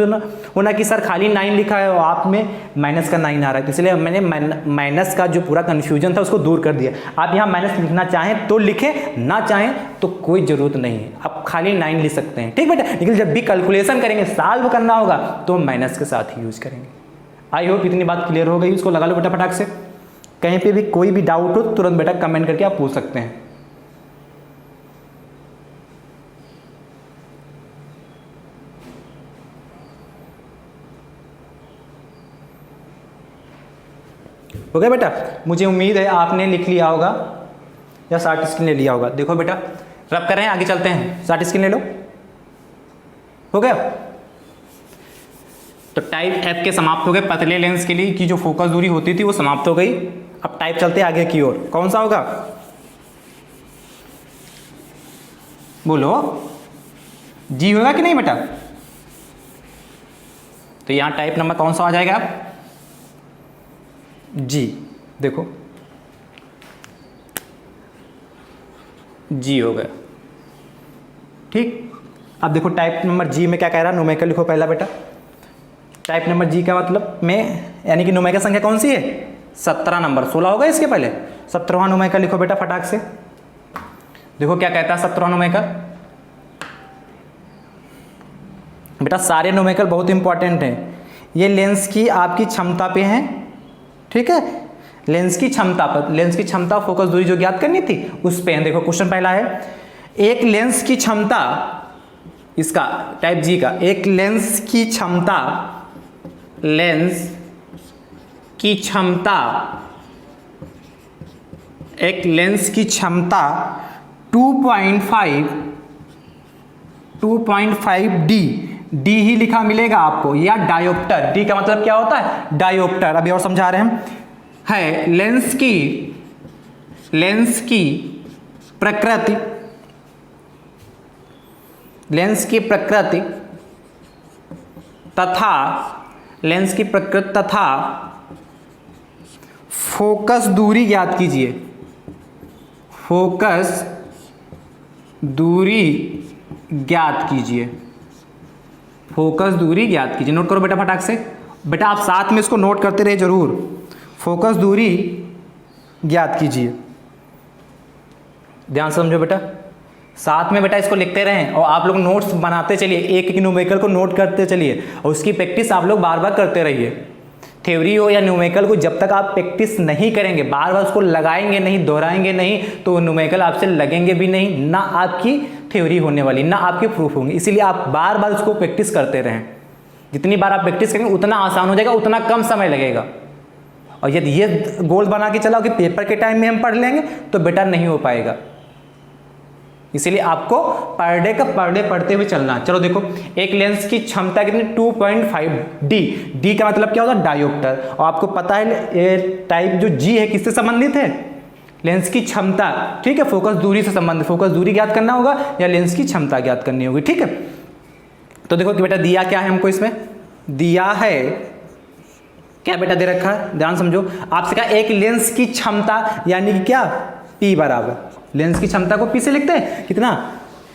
होना कि सर खाली 9 लिखा है और आप में माइनस का 9 आ रहा है, तो इसलिए मैंने माइनस का जो पूरा कंफ्यूजन था उसको दूर कर दिया। आप यहाँ माइनस लिखना चाहें तो लिखें, ना चाहें तो कोई ज़रूरत नहीं है, आप खाली 9 लिख सकते हैं, ठीक बेटा। लेकिन जब भी कैलकुलेशन करेंगे, सॉल्व करना होगा तो माइनस के साथ ही यूज़ करेंगे। आई होप इतनी बात क्लियर हो गई, उसको लगा लो बेटा फटाक से। कहीं पर भी कोई भी डाउट हो तुरंत बेटा कमेंट करके आप पूछ सकते हैं। हो गया बेटा, मुझे उम्मीद है आपने लिख लिया होगा या शार्ट स्क्रीन ले लिया होगा। देखो बेटा रब कर रहे हैं, आगे चलते हैं, शार्ट स्क्रीन ले लो, हो गया। तो टाइप F के समाप्त हो गए, पतले लेंस के लिए की जो फोकस दूरी होती थी वो समाप्त हो गई। अब टाइप चलते हैं आगे की ओर, कौन सा होगा बोलो, जी होगा कि नहीं बेटा। तो यहां टाइप नंबर कौन सा आ जाएगा आप, जी, देखो जी हो गया, ठीक। अब देखो टाइप नंबर जी में क्या कह रहा है, न्यूमेरिकल लिखो पहला बेटा। टाइप नंबर जी का मतलब में यानी कि न्यूमेरिकल संख्या कौन सी है 17 नंबर, 16 होगा इसके पहले, 17वां न्यूमेरिकल लिखो बेटा फटाक से। देखो क्या कहता है 17वां न्यूमेरिकल, बेटा सारे न्यूमेरिकल बहुत इंपॉर्टेंट हैं, ये लेंस की आपकी क्षमता पे हैं, ठीक है, लेंस की क्षमता पर, लेंस की क्षमता फोकस दूरी जो ज्ञात करनी थी उस पे है। देखो क्वेश्चन पहला है, एक लेंस की क्षमता, इसका टाइप जी का, एक लेंस की क्षमता, लेंस की क्षमता, एक लेंस की क्षमता 2.5 डी ही लिखा मिलेगा आपको, या डायोप्टर, डी का मतलब क्या होता है डायोप्टर, अभी और समझा रहे हैं, है लेंस की प्रकृति, लेंस की प्रकृति तथा लेंस की प्रकृति तथा फोकस दूरी ज्ञात कीजिए, फोकस दूरी ज्ञात कीजिए, फोकस दूरी ज्ञात कीजिए। नोट करो बेटा फटाक से, बेटा आप साथ में इसको नोट करते रहे जरूर, फोकस दूरी ज्ञात कीजिए, ध्यान से समझो बेटा, साथ में बेटा इसको लिखते रहें और आप लोग नोट्स बनाते चलिए, एक एक न्यूमेरिकल को नोट करते चलिए और उसकी प्रैक्टिस आप लोग बार बार करते रहिए। थ्योरी हो या न्यूमेरिकल को जब तक आप प्रैक्टिस नहीं करेंगे, बार बार उसको लगाएंगे नहीं, दोहराएंगे नहीं, तो न्यूमेरिकल आपसे लगेंगे भी नहीं, ना आपकी थ्योरी होने वाली, ना आपके प्रूफ होंगे। इसीलिए आप बार बार उसको प्रैक्टिस करते रहें, जितनी बार आप प्रैक्टिस करेंगे उतना आसान हो जाएगा, उतना कम समय लगेगा। और यदि ये गोल बना के चलाओ कि पेपर के टाइम में हम पढ़ लेंगे तो बेटा नहीं हो पाएगा। इसीलिए आपको पर डे का पर डे पढ़ते हुए चलना। चलो देखो, एक लेंस की क्षमता कितनी 2.5 डी का मतलब क्या होता है डायोप्टर, और आपको पता है ये टाइप जो जी है किससे संबंधित है, लेंस की क्षमता, ठीक है, फोकस दूरी से संबंधित, फोकस दूरी ज्ञात करना होगा या लेंस की क्षमता ज्ञात करनी होगी, ठीक है। तो देखो कि बेटा दिया क्या है हमको, इसमें दिया है क्या बेटा दे रखा है, ध्यान समझो, आपसे कहा एक लेंस की क्षमता यानी कि क्या P बराबर, लेंस की क्षमता को P से लिखते हैं कितना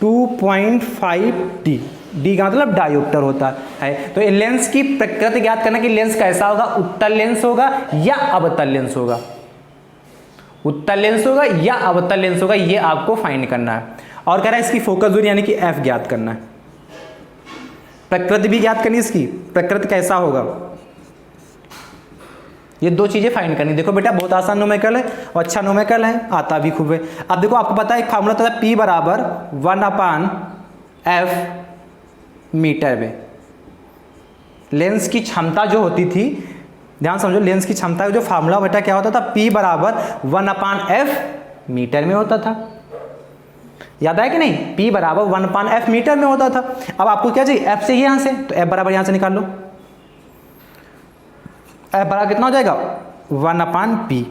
2.5 डी का मतलब डायोप्टर होता है। तो लेंस की प्रकृति ज्ञात करना कि लेंस कैसा होगा, उत्तल लेंस होगा या अवतल लेंस होगा, उत्तल लेंस होगा या अवतल लेंस होगा, ये आपको फाइंड करना है। और कह रहा है इसकी फोकस दूरी यानी कि एफ ज्ञात करना है। प्रकृति भी ज्ञात करनी इसकी, प्रकृति कैसा होगा, ये दो चीजें फाइंड करनी। देखो बेटा बहुत आसान न्यूमेरिकल है और अच्छा न्यूमेरिकल है, आता भी खूब है। अब देखो आपको पता है एक फार्मूला था P बराबर 1/f मीटर में। लेंस की क्षमता जो होती थी, ध्यान समझो, लेंस की क्षमता का जो फार्मूला बेटा क्या होता था, P बराबर 1/f मीटर में होता था। याद आया कि नहीं, P बराबर 1/f मीटर में होता था। अब आपको क्या चाहिए, F चाहिए यहाँ से, तो F बराबर यहाँ से निकाल लो। F बराबर कितना हो जाएगा 1/p,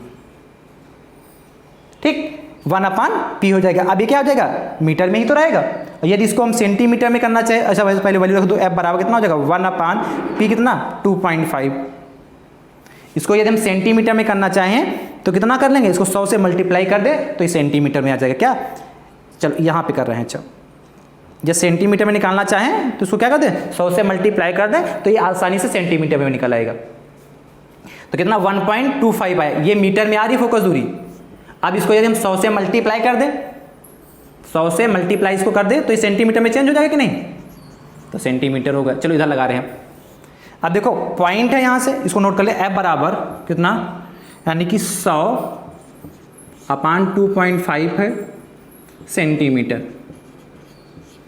ठीक 1/p हो जाएगा। अब ये क्या हो जाएगा, मीटर में ही तो रहेगा। यदि इसको हम सेंटीमीटर में करना चाहे, अच्छा वैसे पहले वैल्यू रख दो, F बराबर कितना हो जाएगा 1/p कितना 2.5। इसको यदि हम सेंटीमीटर में करना चाहें तो कितना कर लेंगे, इसको 100 से मल्टीप्लाई कर दे तो ये सेंटीमीटर में आ जाएगा। क्या, चलो यहाँ पे कर रहे हैं, चलो जब सेंटीमीटर में निकालना चाहें तो इसको क्या कर दें 100 से मल्टीप्लाई कर दें तो ये आसानी से सेंटीमीटर में निकल आएगा। तो कितना 1.25 आया, ये मीटर में आ रही फोकस दूरी। अब इसको यदि हम 100 से मल्टीप्लाई कर दें, 100 से मल्टीप्लाई इसको कर दें तो ये सेंटीमीटर में चेंज हो जाएगा कि नहीं, तो सेंटीमीटर होगा। चलो इधर लगा रहे हैं। अब देखो पॉइंट है यहाँ से, इसको नोट कर ले, F बराबर कितना यानी कि 100/2.5 है सेंटीमीटर,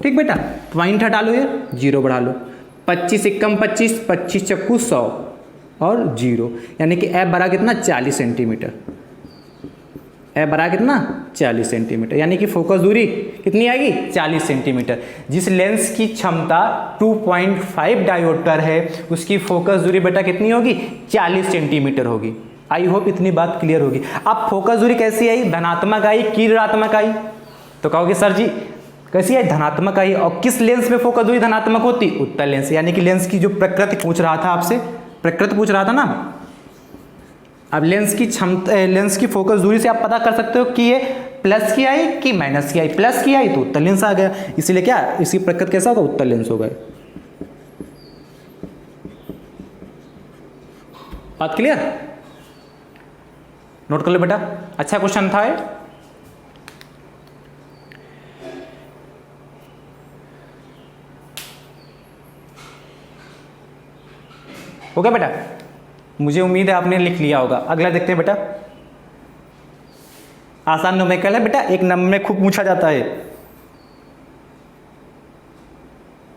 ठीक बेटा। पॉइंट हटा लो, ये जीरो बढ़ा लो, 25 एकम 25, 25 चक्कू 100 और जीरो, यानी कि F बराबर कितना 40 सेंटीमीटर। F बराबर कितना 40 सेंटीमीटर, यानी कि फोकस दूरी कितनी आएगी 40 सेंटीमीटर। जिस लेंस की क्षमता 2.5 डायोप्टर है उसकी फोकस दूरी बेटा कितनी होगी 40 सेंटीमीटर होगी। आई होप इतनी बात क्लियर होगी। अब फोकस दूरी कैसी आई, धनात्मक आई कि ऋणात्मक आई, तो कहोगे सर जी कैसी आई, धनात्मक आई। और किस लेंस में फोकस दूरी धनात्मक होती, उत्तल लेंस। यानी कि लेंस की जो प्रकृति पूछ रहा था आपसे, प्रकृति पूछ रहा था ना। अब लेंस की क्षमता, लेंस की फोकस दूरी से आप पता कर सकते हो कि ये प्लस की आई कि माइनस की आई। प्लस की आई तो उत्तल लेंस आ गया, इसीलिए क्या इसकी प्रकृति कैसा होगा, उत्तल लेंस होगा। बात क्लियर, नोट कर लो बेटा, अच्छा क्वेश्चन था ये। ओके बेटा, मुझे उम्मीद है आपने लिख लिया होगा। अगला देखते हैं बेटा, आसान न्यूमेरिकल है बेटा, एक नंबर में खूब पूछा जाता है।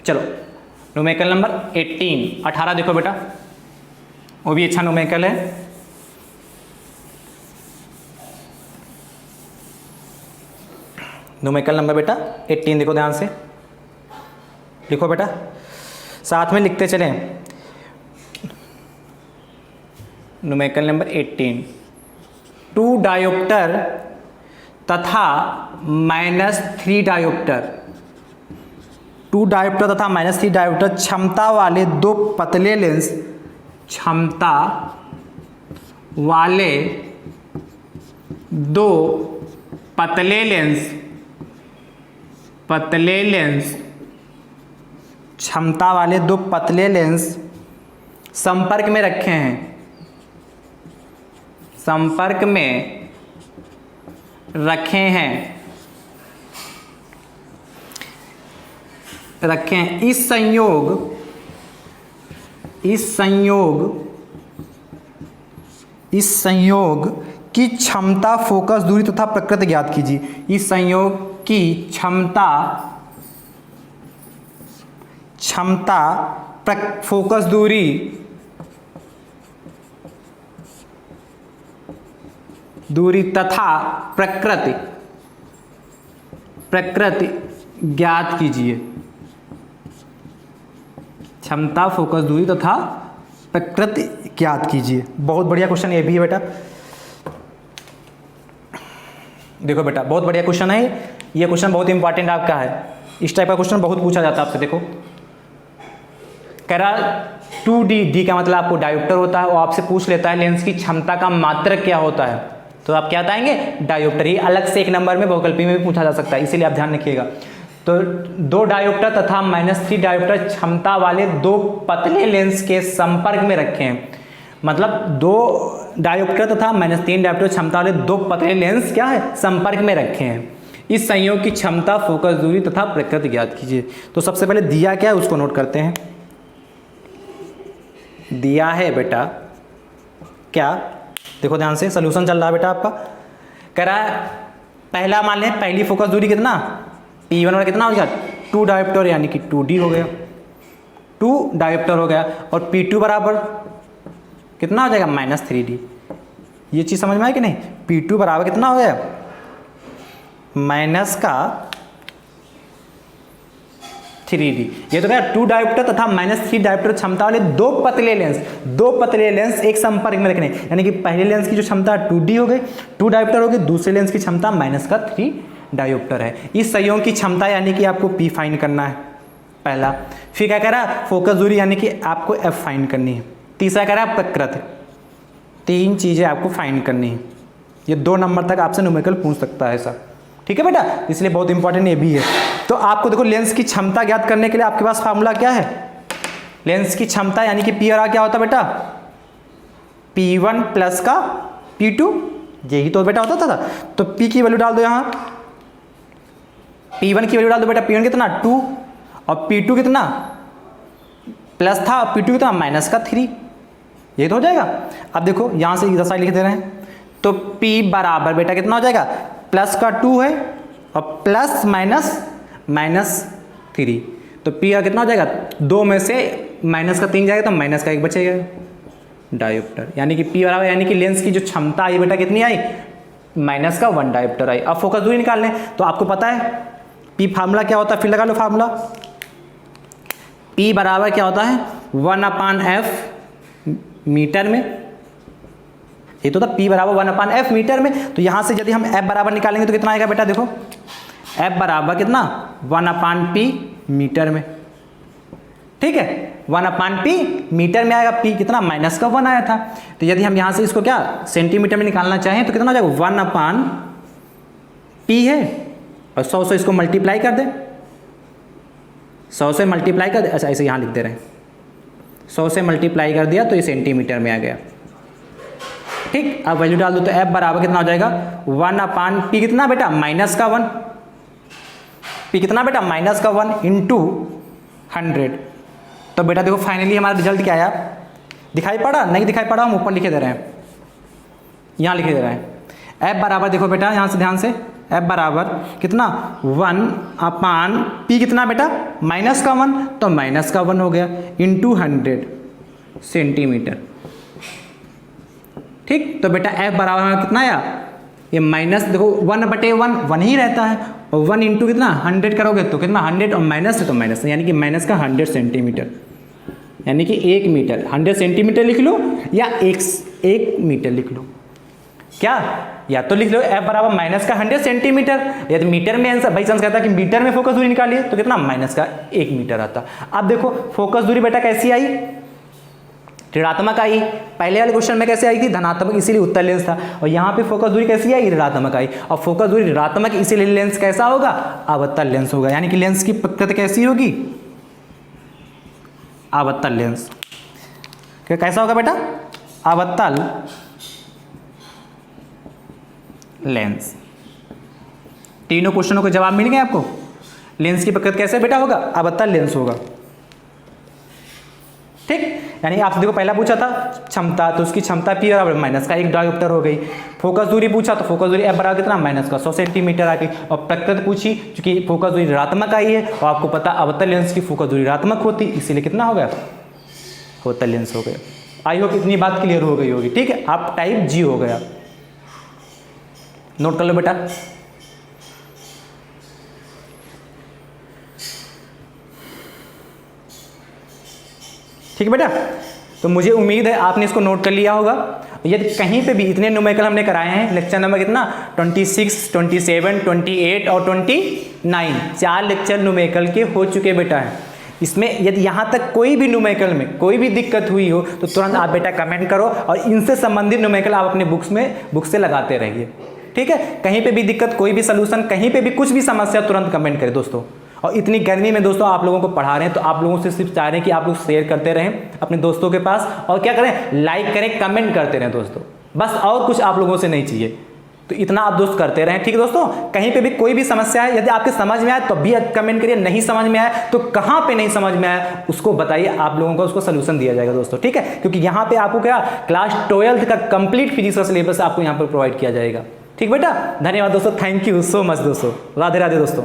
चलो न्यूमेरिकल नंबर 18 देखो बेटा, वो भी अच्छा न्यूमेरिकल है। न्यूमेरिकल नंबर बेटा 18 देखो ध्यान से, लिखो बेटा, साथ में लिखते चलें। न्यूमेरिकल नंबर 18, 2 डायोप्टर तथा -3 डायोप्टर, 2 डायोप्टर तथा -3 डायोप्टर क्षमता वाले दो पतले लेंस, क्षमता वाले दो पतले लेंस, पतले लेंस, क्षमता वाले दो पतले लेंस संपर्क में रखे हैं, संपर्क में रखे हैं, इस संयोग की क्षमता फोकस दूरी तथा प्रकृति ज्ञात कीजिए। इस संयोग की क्षमता फोकस दूरी तथा प्रकृति ज्ञात कीजिए। क्षमता फोकस दूरी तथा प्रकृति ज्ञात कीजिए। बहुत बढ़िया क्वेश्चन ये भी है बेटा। देखो बेटा बहुत बढ़िया क्वेश्चन है ये क्वेश्चन बहुत इंपॉर्टेंट आपका है। इस टाइप का क्वेश्चन बहुत पूछा जाता है आपसे। देखो कह रहा 2D का मतलब आपको डायोप्टर होता है, वो आपसे पूछ लेता है लेंस की क्षमता का मात्रक क्या होता है, तो आप क्या बताएंगे डायोप्टर। ये अलग से एक नंबर में बहुकल्पी में भी पूछा जा सकता है, इसीलिए आप ध्यान रखिएगा। तो 2 डायोप्टर तथा -3 डायोप्टर क्षमता वाले दो पतले लेंस के संपर्क में रखे हैं। मतलब 2 डायोप्टर तथा -3 डायोप्टर क्षमता वाले दो पतले लेंस क्या है संपर्क में रखे हैं। इस संयोग की क्षमता, फोकस दूरी तथा प्रकृति ज्ञात कीजिए। तो सबसे पहले दिया क्या है उसको नोट करते हैं। दिया है बेटा क्या, देखो ध्यान से, सोल्यूशन चल रहा है बेटा आपका। कह रहा है पहला मान लें, पहली फोकस दूरी कितना, P1 वाला कितना हो गया 2 डायोप्टर यानी कि 2D हो गया, 2 डायोप्टर हो गया। और P2 बराबर कितना हो जाएगा -3D। ये चीज़ समझ में आए कि नहीं, P2 बराबर कितना हो गया -3D। ये तो क्या 2 डायोप्टर तथा -3 डायोप्टर क्षमता वाले दो पतले लेंस एक संपर्क में रखने, यानी कि पहले लेंस की जो क्षमता 2D हो गई, 2 डायोप्टर हो गई, दूसरे लेंस की क्षमता -3 डायोप्टर है। इस संयोग की क्षमता यानी कि आपको P फाइंड करना है पहला। फिर क्या कह रहा है फोकस दूरी यानी कि आपको F फाइंड करनी है। तीसरा कह रहा है प्रकृति। 3 चीज़ें आपको फाइंड करनी है। ये 2 नंबर तक आपसे न्यूमेरिकल पूछ सकता है सर, ठीक है बेटा, इसलिए बहुत इंपॉर्टेंट ये भी है। तो आपको देखो लेंस की क्षमता ज्ञात करने के लिए आपके पास फार्मूला क्या है, लेंस की क्षमता यानी कि P और R क्या होता है बेटा, P1 प्लस का P2, यही तो बेटा होता था। तो P की वैल्यू डाल दो यहाँ, P1 की वैल्यू डाल दो बेटा, P1 कितना 2 और P2 कितना प्लस था, P2 कितना -3, ये तो हो जाएगा। अब देखो यहाँ से इधर साइड लिख दे रहे हैं, तो P बराबर बेटा कितना हो जाएगा, प्लस का 2 है और प्लस -3, तो P का कितना हो जाएगा, 2 में से -3 जाएगा तो -1 बचेगा डायोप्टर, यानी कि P बराबर यानी कि लेंस की जो क्षमता आई बेटा कितनी आई -1 डायोप्टर आई। अब फोकस दूरी निकालने, तो आपको पता है P फार्मूला क्या होता है, फिर लगा लो फार्मूला। P बराबर क्या होता है 1/f मीटर में, ये तो था P बराबर 1/f मीटर में। तो यहाँ से यदि हम F बराबर निकालेंगे तो कितना आएगा बेटा, देखो F बराबर कितना 1/P मीटर में, ठीक है 1/P मीटर में आएगा। P कितना -1 आया था, तो यदि हम यहाँ से इसको क्या सेंटीमीटर में निकालना चाहें तो कितना हो जाएगा 1/P है और 100 से इसको मल्टीप्लाई कर दे, 100 से मल्टीप्लाई कर दे, अच्छा ऐसे यहाँ लिख दे रहे हैं, 100 से मल्टीप्लाई कर दिया तो ये सेंटीमीटर में आ गया, ठीक। अब वैल्यू डाल दो तो F बराबर कितना हो जाएगा 1/P कितना बेटा -1, P कितना बेटा -1 इंटू 100। तो बेटा देखो फाइनली हमारा रिजल्ट क्या आया, दिखाई पड़ा, नहीं दिखाई पड़ा, हम ऊपर लिखे दे रहे हैं, यहाँ लिखे दे रहे हैं। F बराबर देखो बेटा यहाँ से ध्यान से, F बराबर कितना 1/P कितना बेटा -1, तो -1 हो गया इंटू 100 सेंटीमीटर, ठीक। तो बेटा F बराबर कितना आया, ये माइनस देखो 1/1 1 ही रहता है, और 1 इंटू कितना 100 करोगे तो कितना 100 और माइनस है तो माइनस, यानी कि माइनस का 100 सेंटीमीटर, यानी कि 1 मीटर। 100 सेंटीमीटर लिख लो या 1 मीटर लिख लो, क्या या तो लिख लो F बराबर माइनस का 100 सेंटीमीटर, यदि मीटर में आंसर बाई चांस कहता है कि मीटर में फोकस दूरी निकालिए तो कितना माइनस का 1 मीटर आता। अब देखो फोकस दूरी बेटा कैसी आई, ऋणात्मक आई। पहले वाले क्वेश्चन में कैसे आई थी धनात्मक, इसीलिए उत्तर लेंस था, और यहाँ पे फोकस दूरी कैसी आई ऋणात्मक आई, और फोकस दूरी ऋणात्मक इसीलिए लेंस कैसा होगा अवतल लेंस होगा, यानी कि लेंस की प्रकृति कैसी होगी अवतल लेंस। कैसा होगा बेटा अवतल लेंस। तीनों क्वेश्चनों के जवाब मिल गए आपको। लेंस की प्रकृति कैसे बेटा होगा अवतल लेंस होगा, ठीक। यानी आपसे देखो पहला पूछा था क्षमता, तो उसकी क्षमता P बराबर -1 डायोप्टर हो गई। फोकस दूरी पूछा तो फोकस दूरी F बराबर कितना -100 सेंटीमीटर आ गई। और प्रकृति पूछी क्योंकि फोकस दूरी ऋणात्मक आई है और आपको पता अवतल लेंस की फोकस दूरी ऋणात्मक होती, इसीलिए कितना हो गया अवतल लेंस हो गया। आई होप इतनी बात क्लियर हो गई होगी, ठीक है। आप टाइप G हो गया, नोट कर लो बेटा। ठीक है बेटा, तो मुझे उम्मीद है आपने इसको नोट कर लिया होगा। यदि कहीं पे भी इतने न्यूमेरिकल हमने कराए हैं, लेक्चर नंबर कितना 26, 27, 28 और 29, 4 लेक्चर न्यूमेरिकल के हो चुके बेटा हैं। इसमें यदि यहाँ तक कोई भी न्यूमेरिकल में कोई भी दिक्कत हुई हो तो तुरंत आप बेटा कमेंट करो और इनसे संबंधित न्यूमेरिकल आप अपने बुक से लगाते रहिए, ठीक है। कहीं पे भी दिक्कत, कोई भी सलूशन, कहीं पे भी कुछ भी समस्या तुरंत कमेंट करें दोस्तों। और इतनी गर्मी में दोस्तों आप लोगों को पढ़ा रहे हैं तो आप लोगों से सिर्फ चाह रहे हैं कि आप लोग शेयर करते रहें अपने दोस्तों के पास, और क्या करें लाइक करें, कमेंट करते रहें दोस्तों, बस और कुछ आप लोगों से नहीं चाहिए। तो इतना आप दोस्त करते रहें, ठीक है दोस्तों। कहीं पे भी कोई भी समस्या है, यदि आपके समझ में आए तो भी कमेंट करिए, नहीं समझ में आए तो कहाँ पे नहीं समझ में आया उसको बताइए, आप लोगों को उसको सोल्यूशन दिया जाएगा दोस्तों, ठीक है। क्योंकि यहाँ पे आपको क्या क्लास 12th का कंप्लीट फिजिक्स का सिलेबस आपको यहाँ पर प्रोवाइड किया जाएगा, ठीक बेटा। धन्यवाद दोस्तों, थैंक यू सो मच दोस्तों, राधे राधे दोस्तों।